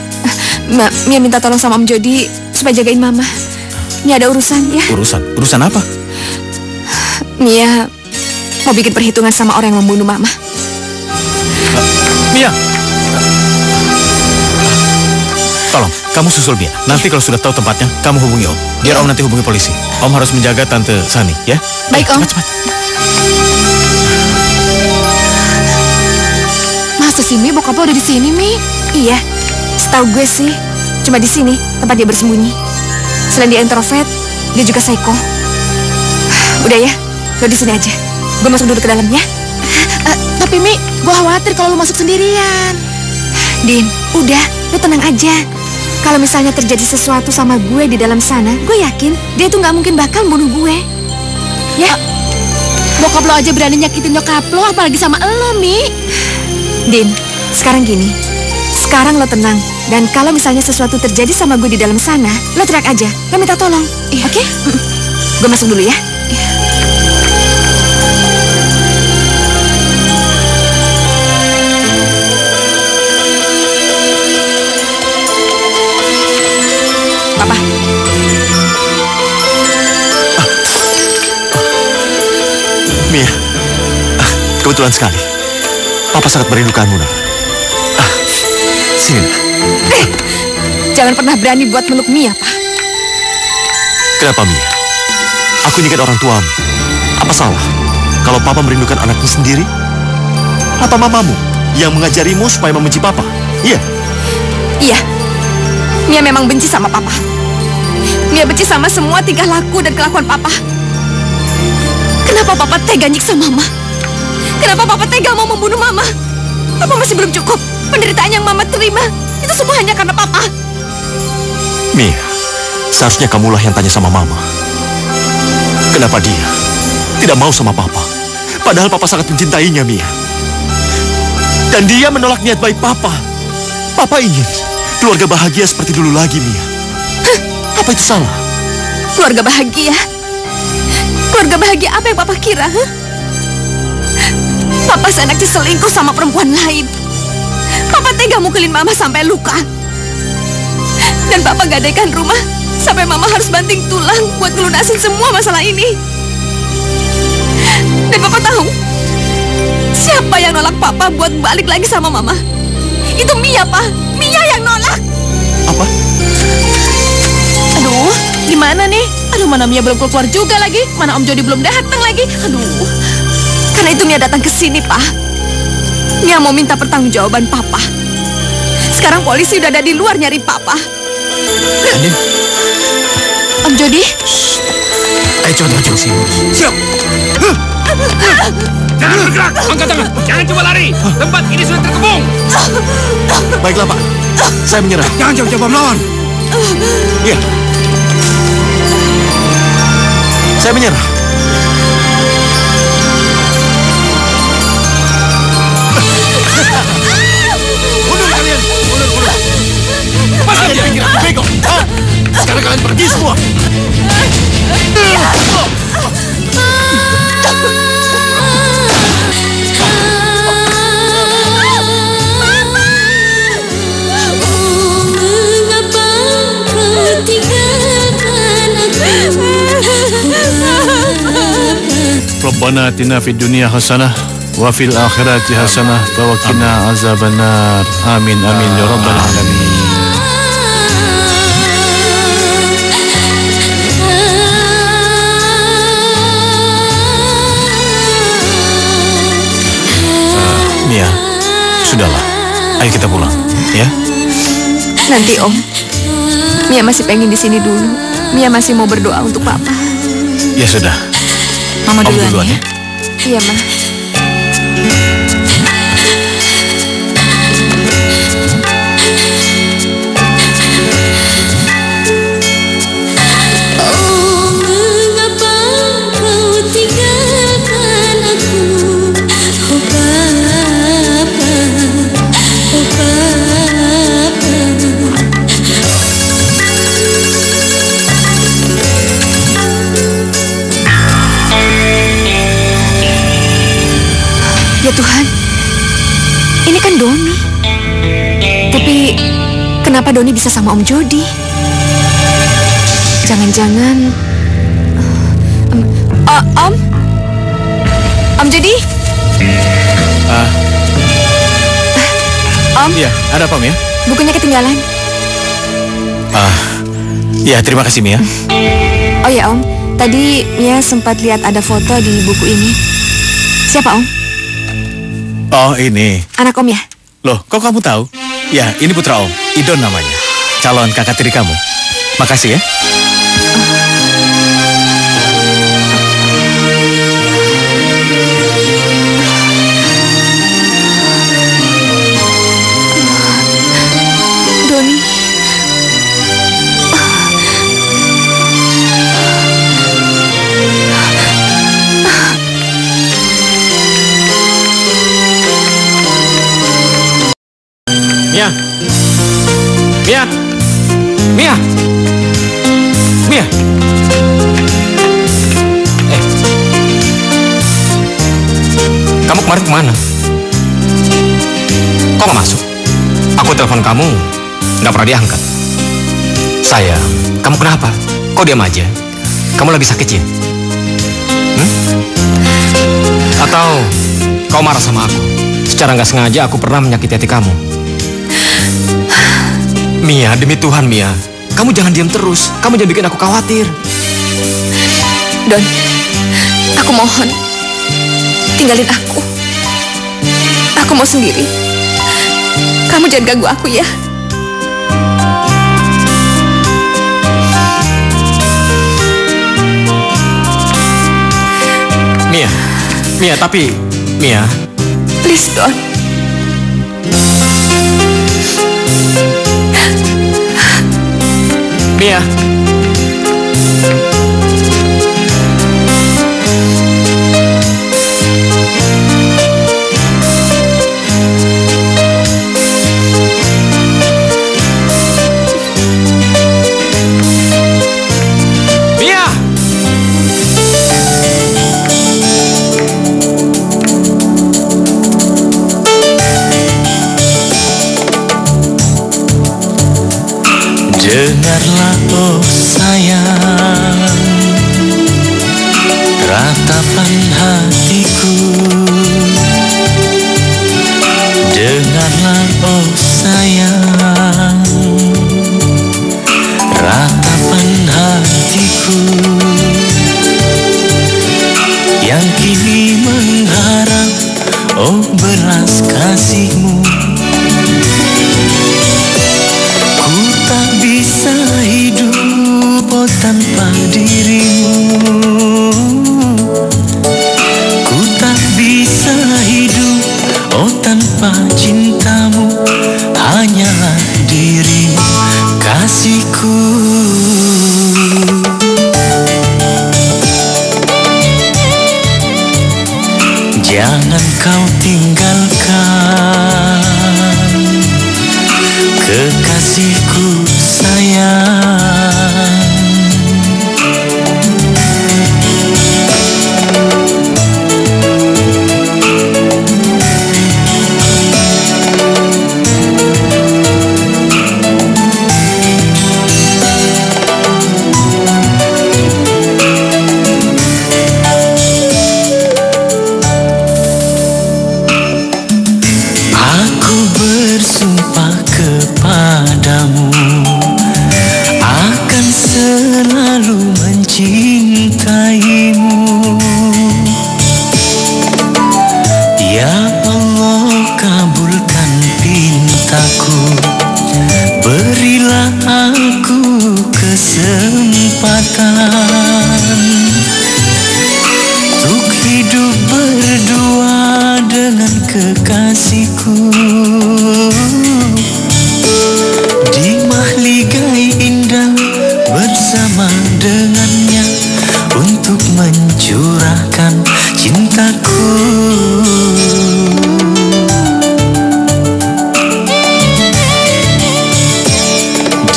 Mia minta tolong sama Om Jody supaya jagain Mama. Mia ada urusan ya. Urusan apa? Mia mau bikin perhitungan sama orang yang membunuh Mama. Mia, tolong kamu susul Mia. Nanti kalau sudah tahu tempatnya, kamu hubungi Om. Biar Om nanti hubungi polisi. Om harus menjaga Tante Sani, ya? Baik Om. Cepat. Masa sih Mi, bokap lo ada di sini Mi? Iya, setahu gue sih cuma di sini tempat dia bersembunyi. Selain dia introvert, dia juga psycho. Udah ya, lo di sini aja. Gue masuk dulu ke dalam ya. Tapi Mi, gue khawatir kalau lo masuk sendirian. Din, udah, lo tenang aja. Kalau misalnya terjadi sesuatu sama gue di dalam sana, gue yakin dia tuh nggak mungkin bakal bunuh gue. Ya, Bokap lo aja berani nyakitin nyokap lo, apalagi sama lo Mi. Din, sekarang gini. Sekarang lo tenang. Dan kalau misalnya sesuatu terjadi sama gue di dalam sana, lo teriak aja. Lo minta tolong. Oke? Gue masuk dulu ya. Papa. Mia, kebetulan sekali. Papa sangat merindukanmu, Nak. Sini, Nak. Jangan pernah berani buat meluk Mia, Pak. Kenapa, Mia? Aku ini kan orang tuamu. Apa salah kalau Papa merindukan anaknya sendiri? Apa mamamu yang mengajarimu supaya membenci Papa? Iya. Iya. Mia memang benci sama Papa. Mia benci sama semua tingkah laku dan kelakuan Papa. Kenapa Papa tega nyiksa Mama? Kenapa Papa tega mau membunuh Mama? Apa masih belum cukup? Penderitaan yang Mama terima itu semua hanya karena Papa. Mia, seharusnya kamulah yang tanya sama Mama. Kenapa dia tidak mau sama Papa? Padahal Papa sangat mencintainya, Mia. Dan dia menolak niat baik Papa. Papa ingin keluarga bahagia seperti dulu lagi, Mia. Apa itu salah? Keluarga bahagia? Keluarga bahagia apa yang Papa kira? Papa seenaknya selingkuh sama perempuan lain. Papa tega mukulin Mama sampai luka. Dan Papa gadaikan rumah sampai Mama harus banting tulang buat ngelunasin semua masalah ini. Dan Papa tahu siapa yang nolak Papa buat balik lagi sama Mama? Itu Mia, Pak. Mia yang nolak. Apa? Aduh, gimana nih? Aduh, mana Mia belum keluar juga lagi. Mana Om Jody belum datang lagi. Aduh. Karena itu Mia datang ke sini, Pak. Mia mau minta pertanggungjawaban Papa. Sekarang polisi udah ada di luar nyari Papa. Andin. Om Jody. Ayo cepat maju sini. Siap. Jangan bergerak, angkat tangan. Jangan coba lari. Tempat ini sudah terkepung. Baiklah, Pak. Saya menyerah. Jangan coba-coba melawan. Iya. Saya menyerah. Mundur kalian. Rabbana atina fid dunya hasanah wa fil akhirati hasanah wa qina azabannar. Amin amin ya rabbal alamin. Mia, sudahlah. Ayo kita pulang, ya. Nanti Om, Mia masih pengen di sini dulu. Mia masih mau berdoa untuk Papa. Ya sudah. Mama Om duluan ya. Iya, Ma. Ya Tuhan, ini kan Doni. Tapi kenapa Doni bisa sama Om Jody? Jangan-jangan... Om Jody? Om? Iya, ada apa Mia? Bukunya ketinggalan. Ya terima kasih Mia. Oh ya Om, tadi Mia sempat lihat ada foto di buku ini. Siapa Om? Oh ini. Anak Om ya? Loh, kok kamu tahu? Ya, ini putra Om, Idon namanya. Calon kakak tiri kamu. Makasih ya. Doni. Mia. Mia. Mia. Mia. Kamu kemarin kemana? Kok nggak masuk? Aku telepon kamu, nggak pernah diangkat. Sayang, kamu kenapa? Kok diam aja? Kamu lagi sakit ya? Atau kau marah sama aku? Secara nggak sengaja aku pernah menyakiti hati kamu. Mia, demi Tuhan Mia, kamu jangan diam terus. Kamu jangan bikin aku khawatir. Don, aku mohon, tinggalin aku. Aku mau sendiri. Kamu jangan ganggu aku ya. Mia, tapi Mia. Please, Don. Mia. Dengarlah oh sayang, ratapan hatiku. Dengarlah oh sayang, ratapan hatiku yang kini mengharap oh belas kasihmu. Tak bisa hidup oh tanpa dirimu. Ku tak bisa hidup oh tanpa cintamu. Hanyalah dirimu kasihku. Jangan kau tinggalkan kekasihku sayang. Ya Allah, kabulkan pintaku, berilah aku kesempatan untuk hidup berdua dengan kekasihku di mahligai indah bersama dengannya untuk mencurahkan cintaku.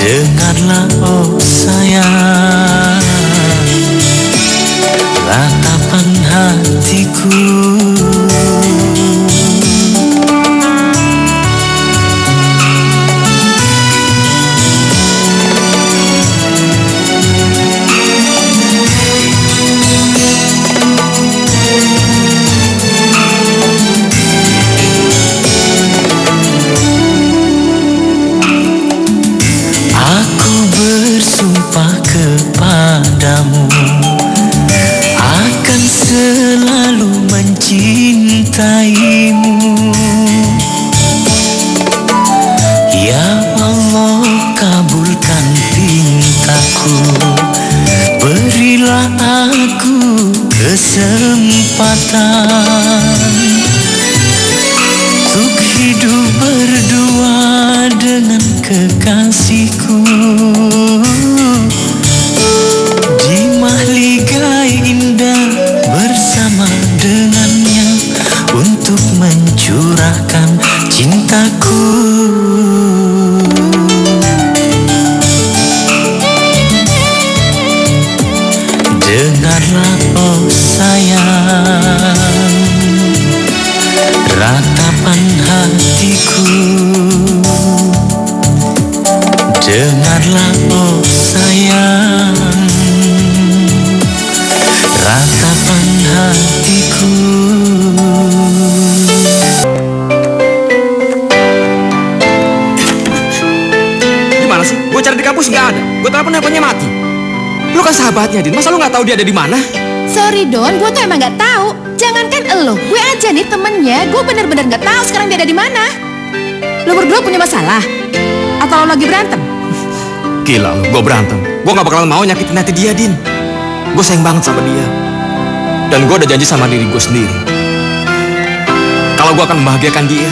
Dengarlah oh sayang, ratapan hatiku. Bersumpah kepadamu akan selalu mencintaimu. Ya Allah, kabulkan pintaku, berilah aku kesempatan untuk hidup berdua dengan kekasihku di mahligai indah bersama dengannya untuk mencurahkan cintaku. Dengarlah oh sayang, ratapan hatiku. Dengarlah oh sayang, ratapan hatiku. Gimana sih? Gue cari di kampus nggak ada. Gue telepon handphonenya mati. Lu kan sahabatnya, Din. Masa lu nggak tahu dia ada di mana? Sorry Don, gue tuh emang nggak tahu. Jangankan elo, gue aja nih temennya. Gue bener-bener nggak tahu sekarang dia ada di mana. Lo berdua punya masalah? Atau lo lagi berantem? Gila lu, gue berantem. Gue gak bakalan mau nyakitin hati dia, Din. Gue sayang banget sama dia. Dan gue udah janji sama diri gue sendiri, kalau gue akan membahagiakan dia.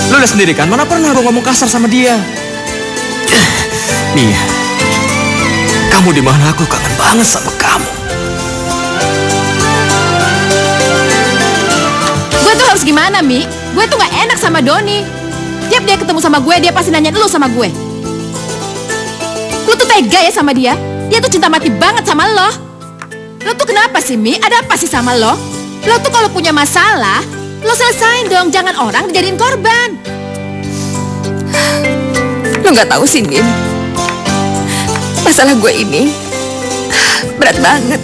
Lu udah sendiri kan, mana pernah gue ngomong kasar sama dia. Mia, kamu di mana? Aku kangen banget sama kamu. Gue tuh harus gimana, Mi? Gue tuh gak enak sama Doni. Tiap dia ketemu sama gue, dia pasti nanyain lu sama gue. Lu tuh tega ya sama dia? Dia tuh cinta mati banget sama lo. Lo tuh kenapa sih, Mi? Ada apa sih sama lo? Lo tuh kalau punya masalah, lo selesain dong. Jangan orang dijadiin korban. Lo gak tahu sih, Din. Masalah gue ini berat banget.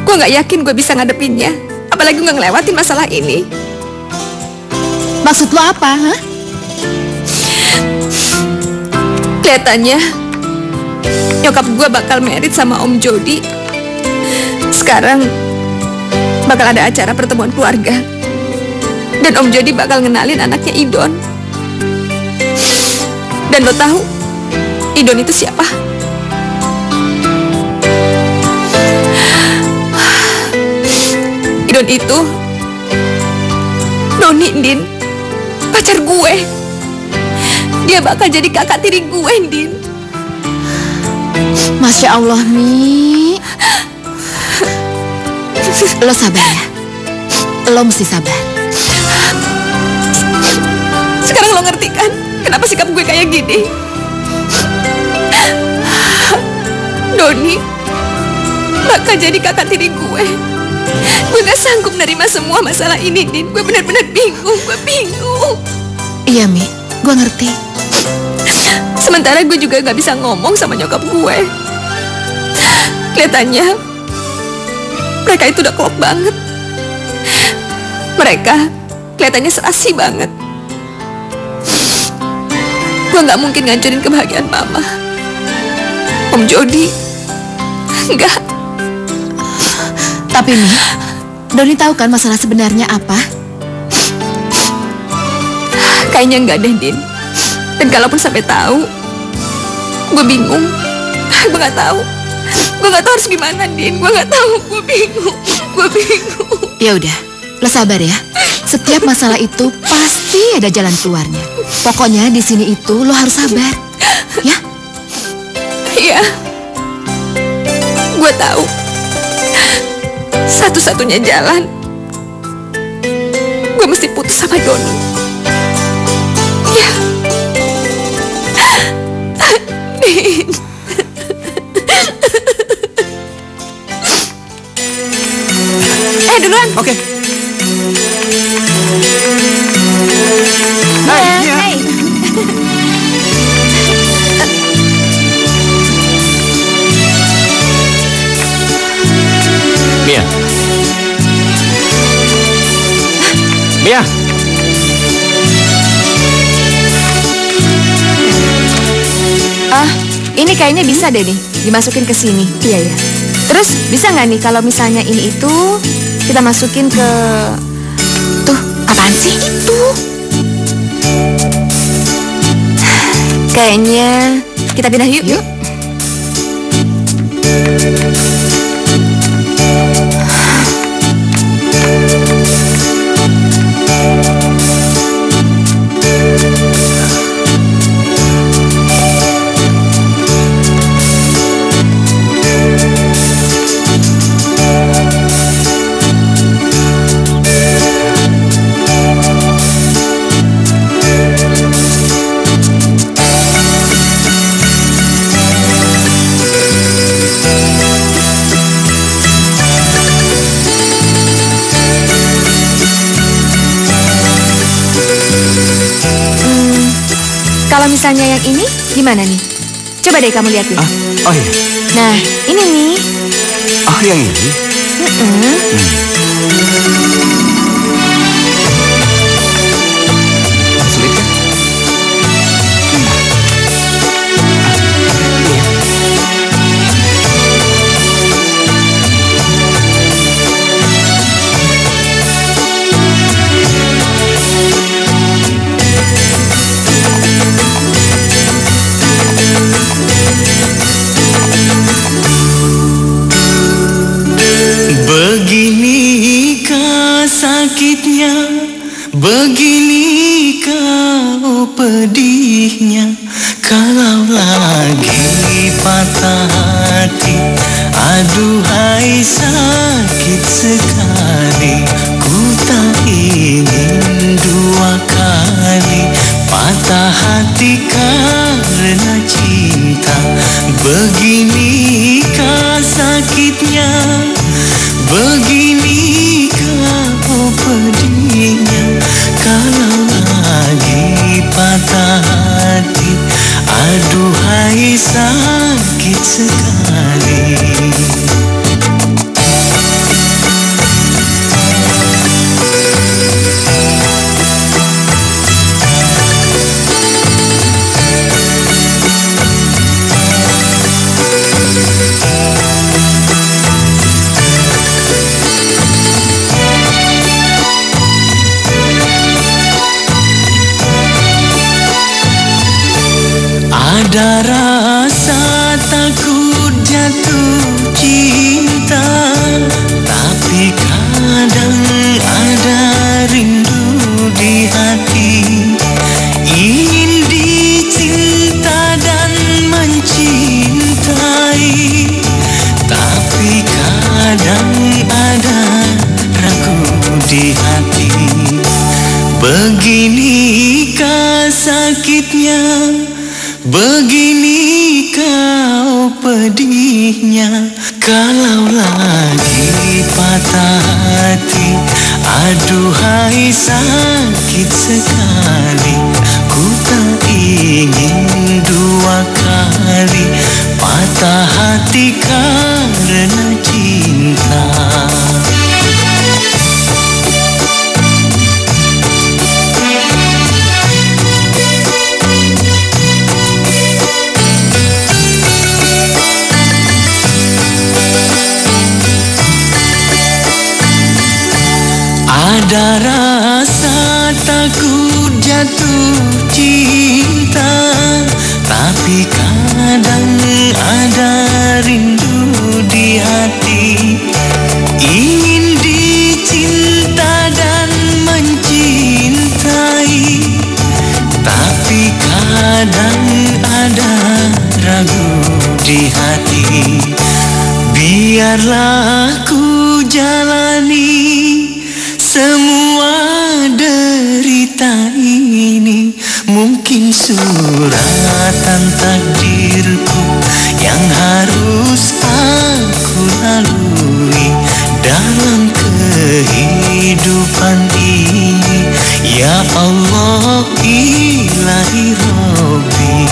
Gue gak yakin gue bisa ngadepinnya. Apalagi gue ngelewatin masalah ini. Maksud lo apa, ha? Kelihatannya nyokap gue bakal married sama Om Jody. Sekarang bakal ada acara pertemuan keluarga. Dan Om Jody bakal ngenalin anaknya Idon. Dan lo tahu Idon itu siapa? Idon itu Doni, Din. Pacar gue. Dia bakal jadi kakak tiri gue, Din. Masya Allah, Mi. Lo sabar ya. Lo mesti sabar. Sekarang lo ngerti kan kenapa sikap gue kayak gini? Doni bakal jadi kakak tiri gue. Gue gak sanggup nerima semua masalah ini, Din. Gue benar-benar bingung. Gue bingung. Iya, Mi. Gue ngerti. Sementara gue juga gak bisa ngomong sama nyokap gue. Kelihatannya mereka itu udah klop banget. Mereka kelihatannya serasi banget. Gue gak mungkin ngancurin kebahagiaan mama. Om Jody enggak. Tapi Mi, Doni tahu kan masalah sebenarnya apa? Kayaknya enggak deh, Din. Dan kalaupun sampai tahu, gue bingung. Gue nggak tahu. Gue nggak tahu harus gimana, Din. Gue nggak tahu. Gue bingung. Gue bingung. Ya udah, lo sabar ya. Setiap masalah itu pasti ada jalan keluarnya. Pokoknya di sini itu lo harus sabar, ya? Iya. Gue tahu. Satu-satunya jalan, gue mesti putus sama Doni. Ya. Din. Duluan. Oke. Hai. Mia. Mia. Ini kayaknya bisa deh nih, dimasukin ke sini. Iya ya. Terus bisa nggak nih kalau misalnya ini itu kita masukin ke... Tuh, apaan sih itu? Kayaknya kita pindah yuk. Yuk. Kalau misalnya yang ini, gimana nih? Coba deh kamu lihat deh. Oh iya. Nah, ini nih. Oh, yang ini? Sulit kan? Beginikah sakitnya, beginikah pedihnya, kalau lagi patah hati. Aduhai sakit sekali, ku tak ingin dua kali patah hati karena cinta. Beginikah sakitnya, beginikah pedihnya, kalau lagi patah hati. Aduhai sakit sekali. Ada rasa takut jatuh cinta, tapi kadang ada rindu di hati. Ingin dicinta dan mencintai, tapi kadang ada ragu di hati. Beginikah sakitnya, beginikah pedihnya, kalau lagi patah hati. Aduhai sakit sekali, ku tak ingin dua kali patah hati karena cinta. Ada rasa takut jatuh cinta, tapi kadang ada rindu di hati, ingin dicinta dan mencintai, tapi kadang ada ragu di hati. Biarlah ku jalani semua derita ini, mungkin suratan takdirku yang harus aku lalui dalam kehidupan ini. Ya Allah, Ilahi Rabbi.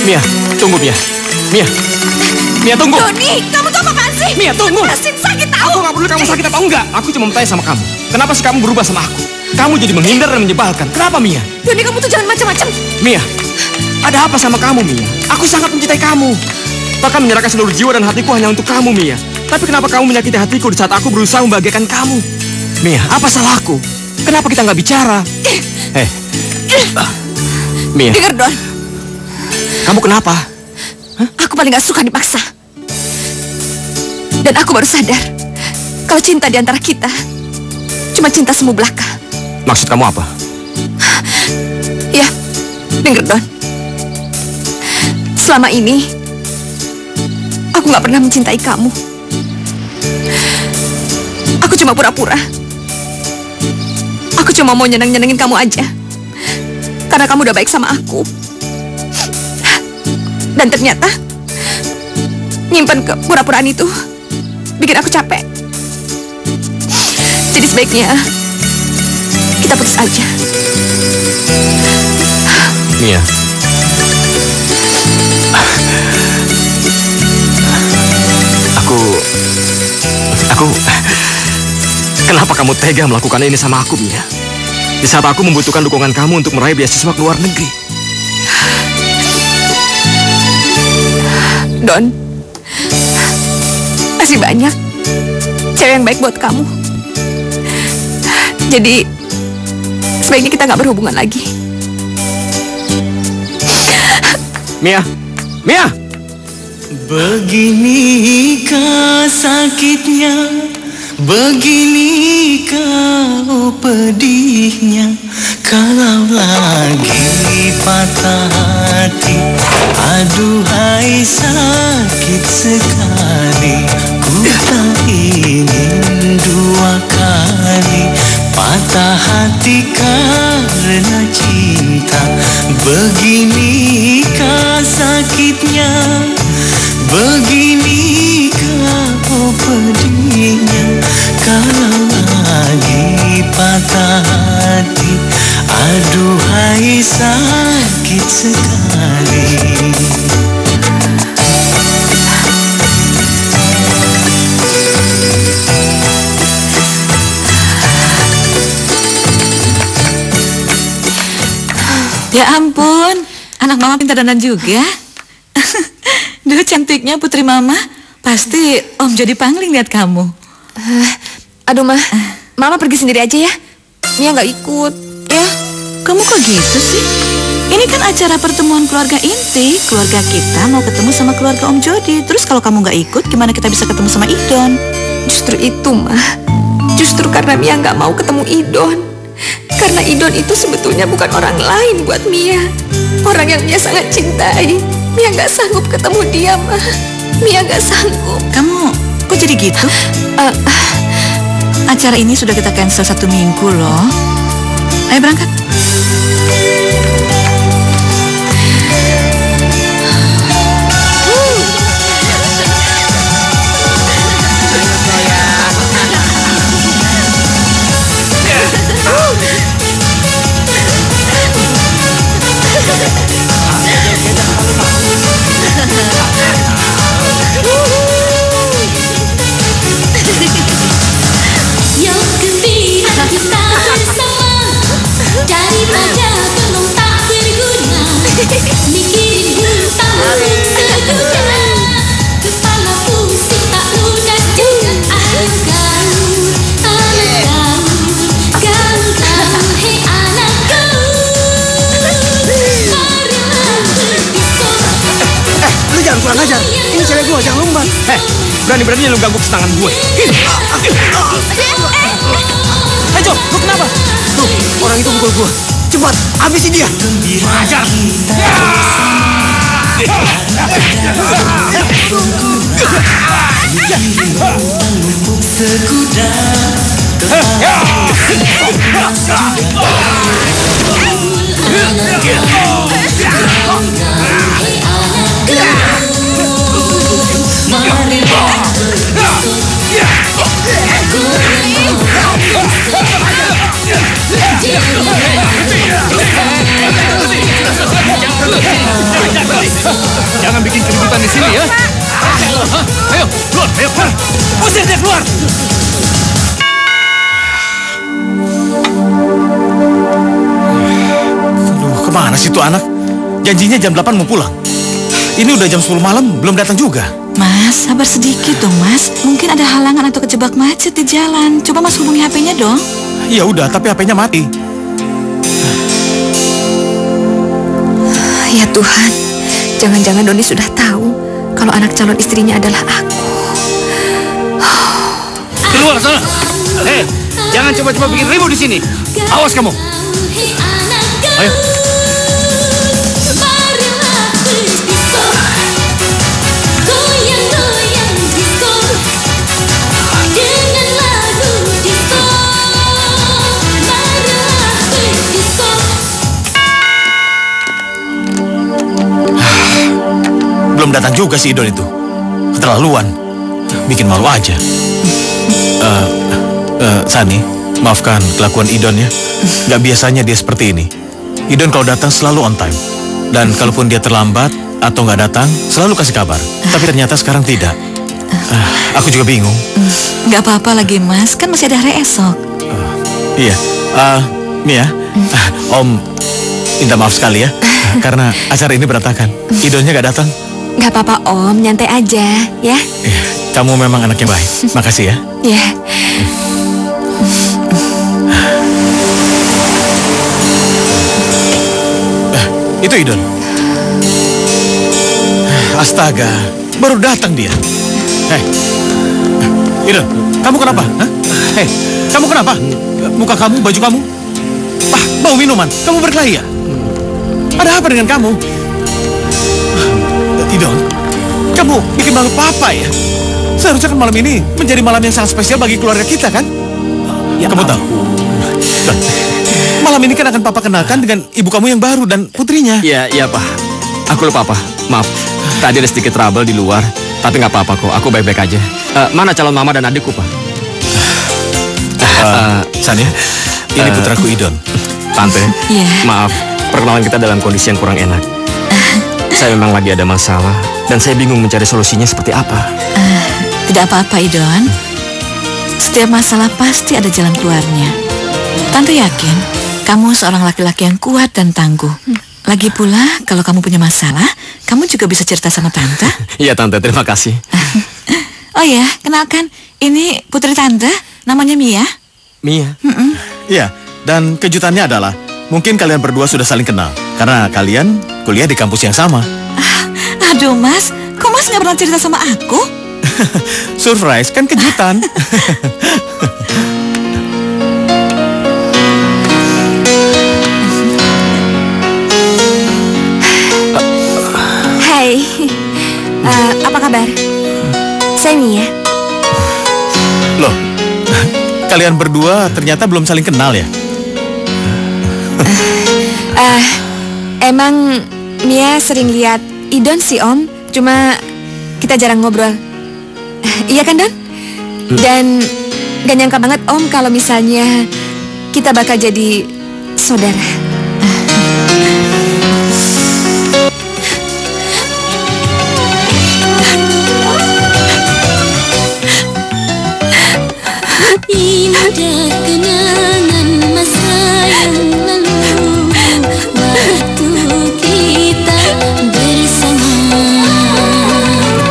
Mia, tunggu Mia. Mia, tunggu. Doni, kamu tuh apaan sih? Mia, tunggu. Lepasin, sakit tahu. Aku gak peduli kamu sakit atau enggak. Aku cuma bertanya sama kamu. Kenapa sih kamu berubah sama aku? Kamu jadi menghindar dan menyebalkan. Kenapa Mia? Doni, kamu tuh jangan macam-macam. Mia, ada apa sama kamu Mia? Aku sangat mencintai kamu. Bahkan menyerahkan seluruh jiwa dan hatiku hanya untuk kamu Mia. Tapi kenapa kamu menyakiti hatiku di saat aku berusaha membahagiakan kamu? Mia, apa salahku? Kenapa kita nggak bicara? Mia. Dengar Don. Kamu kenapa? Aku paling gak suka dipaksa. Dan aku baru sadar kalau cinta di antara kita cuma cinta semu belaka. Maksud kamu apa? Ya, denger Don. Selama ini aku gak pernah mencintai kamu. Aku cuma pura-pura. Aku cuma mau nyeneng-nyenengin kamu aja karena kamu udah baik sama aku. Dan ternyata nyimpen kepura-puraan itu bikin aku capek. Jadi sebaiknya kita putus aja. Mia. Aku kenapa kamu tega melakukan ini sama aku, Mia? Di saat aku membutuhkan dukungan kamu untuk meraih beasiswa ke luar negeri. Don, masih banyak cewek yang baik buat kamu. Jadi sebaiknya kita nggak berhubungan lagi. Mia, Mia. Beginikah sakitnya, beginikah pedihnya, kalau lagi patah hati. Aduhai sakit sekali, ku tak ingin dua kali patah hati karena cinta. Beginikah sakitnya, beginikah pedihnya, kalau lagi patah hati. Aduhai sakit sekali. Ya ampun, anak mama pintar dandan juga. Duh, cantiknya putri mama. Pasti om jadi pangling lihat kamu. Aduh mah, mama pergi sendiri aja ya. Mia nggak ikut ya. Kamu kok gitu sih? Ini kan acara pertemuan keluarga inti. Keluarga kita mau ketemu sama keluarga Om Jody. Terus kalau kamu nggak ikut, gimana kita bisa ketemu sama Idon? Justru itu mah. Justru karena Mia nggak mau ketemu Idon. Karena Idon itu sebetulnya bukan orang lain buat Mia. Orang yang Mia sangat cintai. Mia nggak sanggup ketemu dia mah. Mia nggak sanggup. Kamu kok jadi gitu? Acara ini sudah kita cancel 1 minggu loh. Ayo berangkat. Mikirin hutang sedunia, Jangan kurang ajar. Ini cewek gue, jangan lumbat. Berani-beraninya lu ganggu kesenangan gue. Jo, lu kenapa? Tuh, orang itu pukul gue. Cepat, habisi dia. Ajar. Jangan bikin keributan di sini ya. Ayo, keluar, ayo keluar. Usir dia keluar. Aduh, kemana sih tuh anak? Janjinya jam 8 mau pulang. Ini udah jam 10 malam, belum datang juga. Mas, sabar sedikit dong, Mas. Mungkin ada halangan atau kejebak macet di jalan. Coba Mas hubungi HP-nya dong. Ya udah, tapi HP-nya mati. Ya Tuhan, jangan-jangan Doni sudah tahu kalau anak calon istrinya adalah aku. Keluar sana. Jangan coba-coba bikin ribut di sini. Awas kamu. Ayo. Belum datang juga si Idon itu. Keterlaluan. Bikin malu aja. Sani, maafkan kelakuan Idon ya. Gak biasanya dia seperti ini. Idon kalau datang selalu on time. Dan kalaupun dia terlambat atau gak datang, selalu kasih kabar. Tapi ternyata sekarang tidak. Aku juga bingung. Gak apa-apa lagi, Mas. Kan masih ada hari esok. Iya. Mia, Om minta maaf sekali ya. Karena acara ini berantakan. Idonnya gak datang. Gak apa-apa Om, nyantai aja ya. Kamu memang anaknya baik. Makasih ya. Ya. Itu Idon. Astaga, baru datang dia. Idon, kamu kenapa? Kamu kenapa? Muka kamu, baju kamu, bau minuman. Kamu berkelahi ya? Ada apa dengan kamu? Idon, kamu bikin malu papa ya? Seharusnya kan malam ini menjadi malam yang sangat spesial bagi keluarga kita kan? Ya, kamu tahu? Malam ini kan akan papa kenalkan dengan ibu kamu yang baru dan putrinya. Iya Pak. Aku lupa Pak. Maaf. Tadi ada sedikit trouble di luar. Tapi nggak apa-apa kok. Aku baik-baik aja. Mana calon mama dan adikku Pak? Sania, ini putraku Idon. Tante, maaf. Perkenalan kita dalam kondisi yang kurang enak. Saya memang lagi ada masalah dan saya bingung mencari solusinya seperti apa. Tidak apa-apa, Idon. Setiap masalah pasti ada jalan keluarnya. Tante yakin kamu seorang laki-laki yang kuat dan tangguh. Lagi pula, kalau kamu punya masalah, kamu juga bisa cerita sama Tante. Iya, Tante. Terima kasih. Oh ya, kenalkan. Ini putri Tante, namanya Mia. Mia? Iya, dan kejutannya adalah mungkin kalian berdua sudah saling kenal. Karena kalian kuliah di kampus yang sama. Aduh, Mas. Kok Mas nggak pernah cerita sama aku? Surprise, kan kejutan. Hai, apa kabar? Saya Mia. Loh, kalian berdua ternyata belum saling kenal ya? Emang Mia sering lihat Idon sih Om, cuma kita jarang ngobrol. Iya kan Don? Dan gak nyangka banget Om kalau misalnya kita bakal jadi saudara. Indah kenangan masa yang lalu, waktu kita bersama.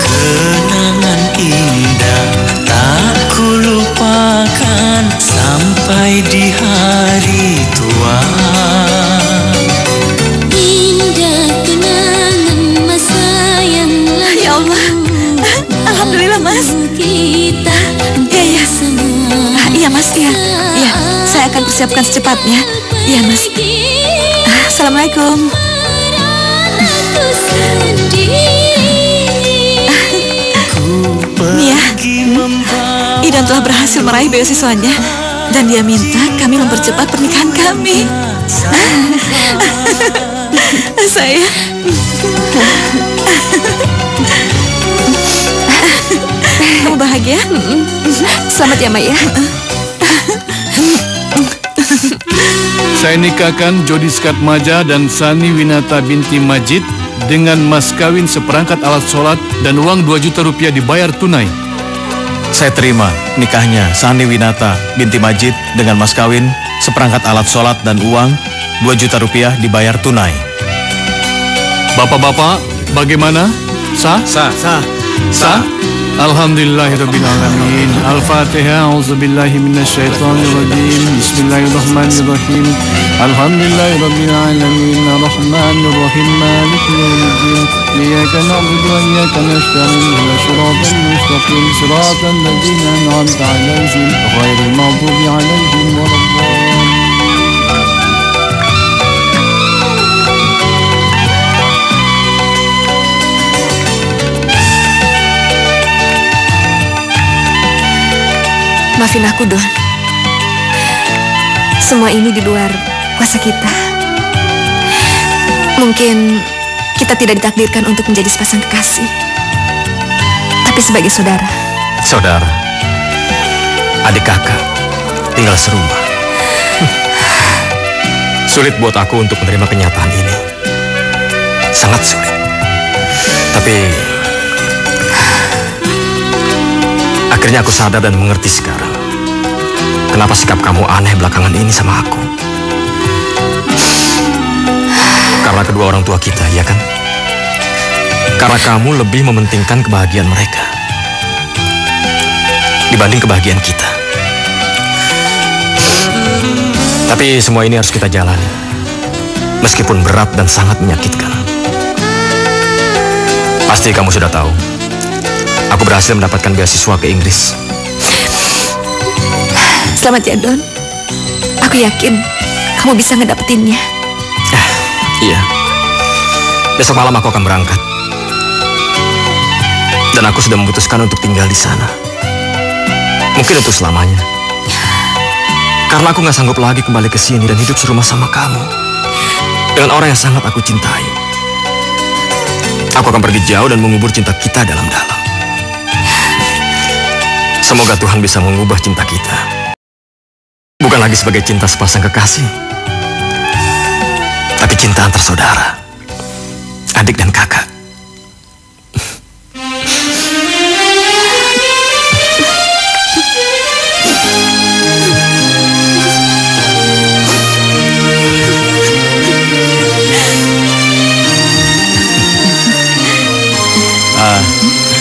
Kenangan indah tak kulupakan sampai di hari tua. Mas. Iya. Iya, Mas. Iya. Saya akan persiapkan secepatnya. Iya, Mas. Assalamualaikum. Mia, Idon telah berhasil meraih beasiswanya dan dia minta kami mempercepat pernikahan kami. Saya kamu bahagia? Selamat ya, Maya. Saya nikahkan Jody Skatmaja dan Sani Winata binti Majid dengan mas kawin seperangkat alat sholat dan uang 2 juta rupiah dibayar tunai. Saya terima nikahnya Sani Winata binti Majid dengan mas kawin seperangkat alat sholat dan uang 2 juta rupiah dibayar tunai. Bapak-bapak, bagaimana? Sah? Sah. Alhamdulillahirrabbilalamin. Al-Fatihah. A'udzubillahi minasyaitonirrajim. Bismillahirrahmanirrahim. Alhamdulillahirrabbilalamin. Ar-Rahmanirrahim. Maliki yaumiddin. Iyyaka na'budu wa iyyaka nasta'in. Ihdinas siratal mustaqim. Siratal ladzina an'amta 'alaihim ghairil maghdubi 'alaihim waladdallin. Maafin aku, Don. Semua ini di luar kuasa kita. Mungkin kita tidak ditakdirkan untuk menjadi sepasang kekasih, tapi sebagai saudara. Saudara, adik kakak, tinggal serumah. Sulit buat aku untuk menerima kenyataan ini. Sangat sulit. Tapi akhirnya aku sadar dan mengerti sekarang kenapa sikap kamu aneh belakangan ini sama aku. Karena kedua orang tua kita, ya kan? Karena kamu lebih mementingkan kebahagiaan mereka dibanding kebahagiaan kita. Tapi semua ini harus kita jalani, meskipun berat dan sangat menyakitkan. Pasti kamu sudah tahu, aku berhasil mendapatkan beasiswa ke Inggris. Selamat ya, Don. Aku yakin kamu bisa ngedapetinnya. Iya. Besok malam aku akan berangkat. Dan aku sudah memutuskan untuk tinggal di sana. Mungkin untuk selamanya. Karena aku gak sanggup lagi kembali ke sini dan hidup serumah sama kamu. Dengan orang yang sangat aku cintai. Aku akan pergi jauh dan mengubur cinta kita dalam-dalam. Semoga Tuhan bisa mengubah cinta kita. Bukan lagi sebagai cinta sepasang kekasih, tapi cinta antar saudara, adik dan kakak.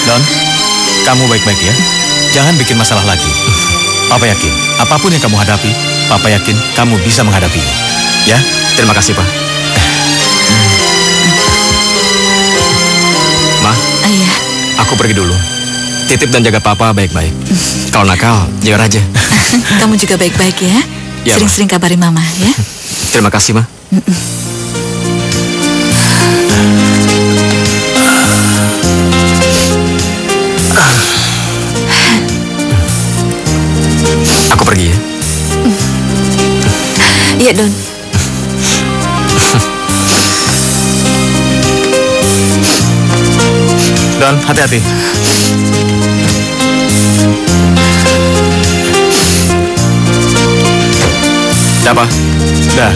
Don, kamu baik-baik ya. Jangan bikin masalah lagi. Papa yakin, apapun yang kamu hadapi, Papa yakin kamu bisa menghadapinya. Ya, terima kasih, Pak. Ma, Iya. aku pergi dulu. Titip dan jaga Papa baik-baik. Kalau nakal, jaga aja. Kamu juga baik-baik ya. Ya, Sering-sering kabari Mama ya. Terima kasih, Ma. Aku pergi ya. Iya, Don. Don, hati-hati. Udah, Pak? Udah.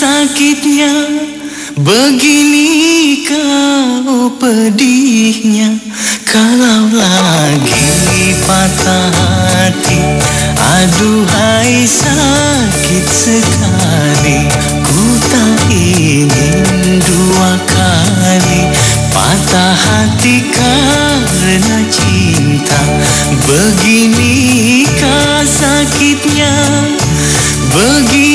sakitnya, begini kau pedihnya. Kalau lagi patah hati, aduhai sakit sekali. Ku tak ingin dua kali patah hati karena cinta. Beginikah sakitnya, begini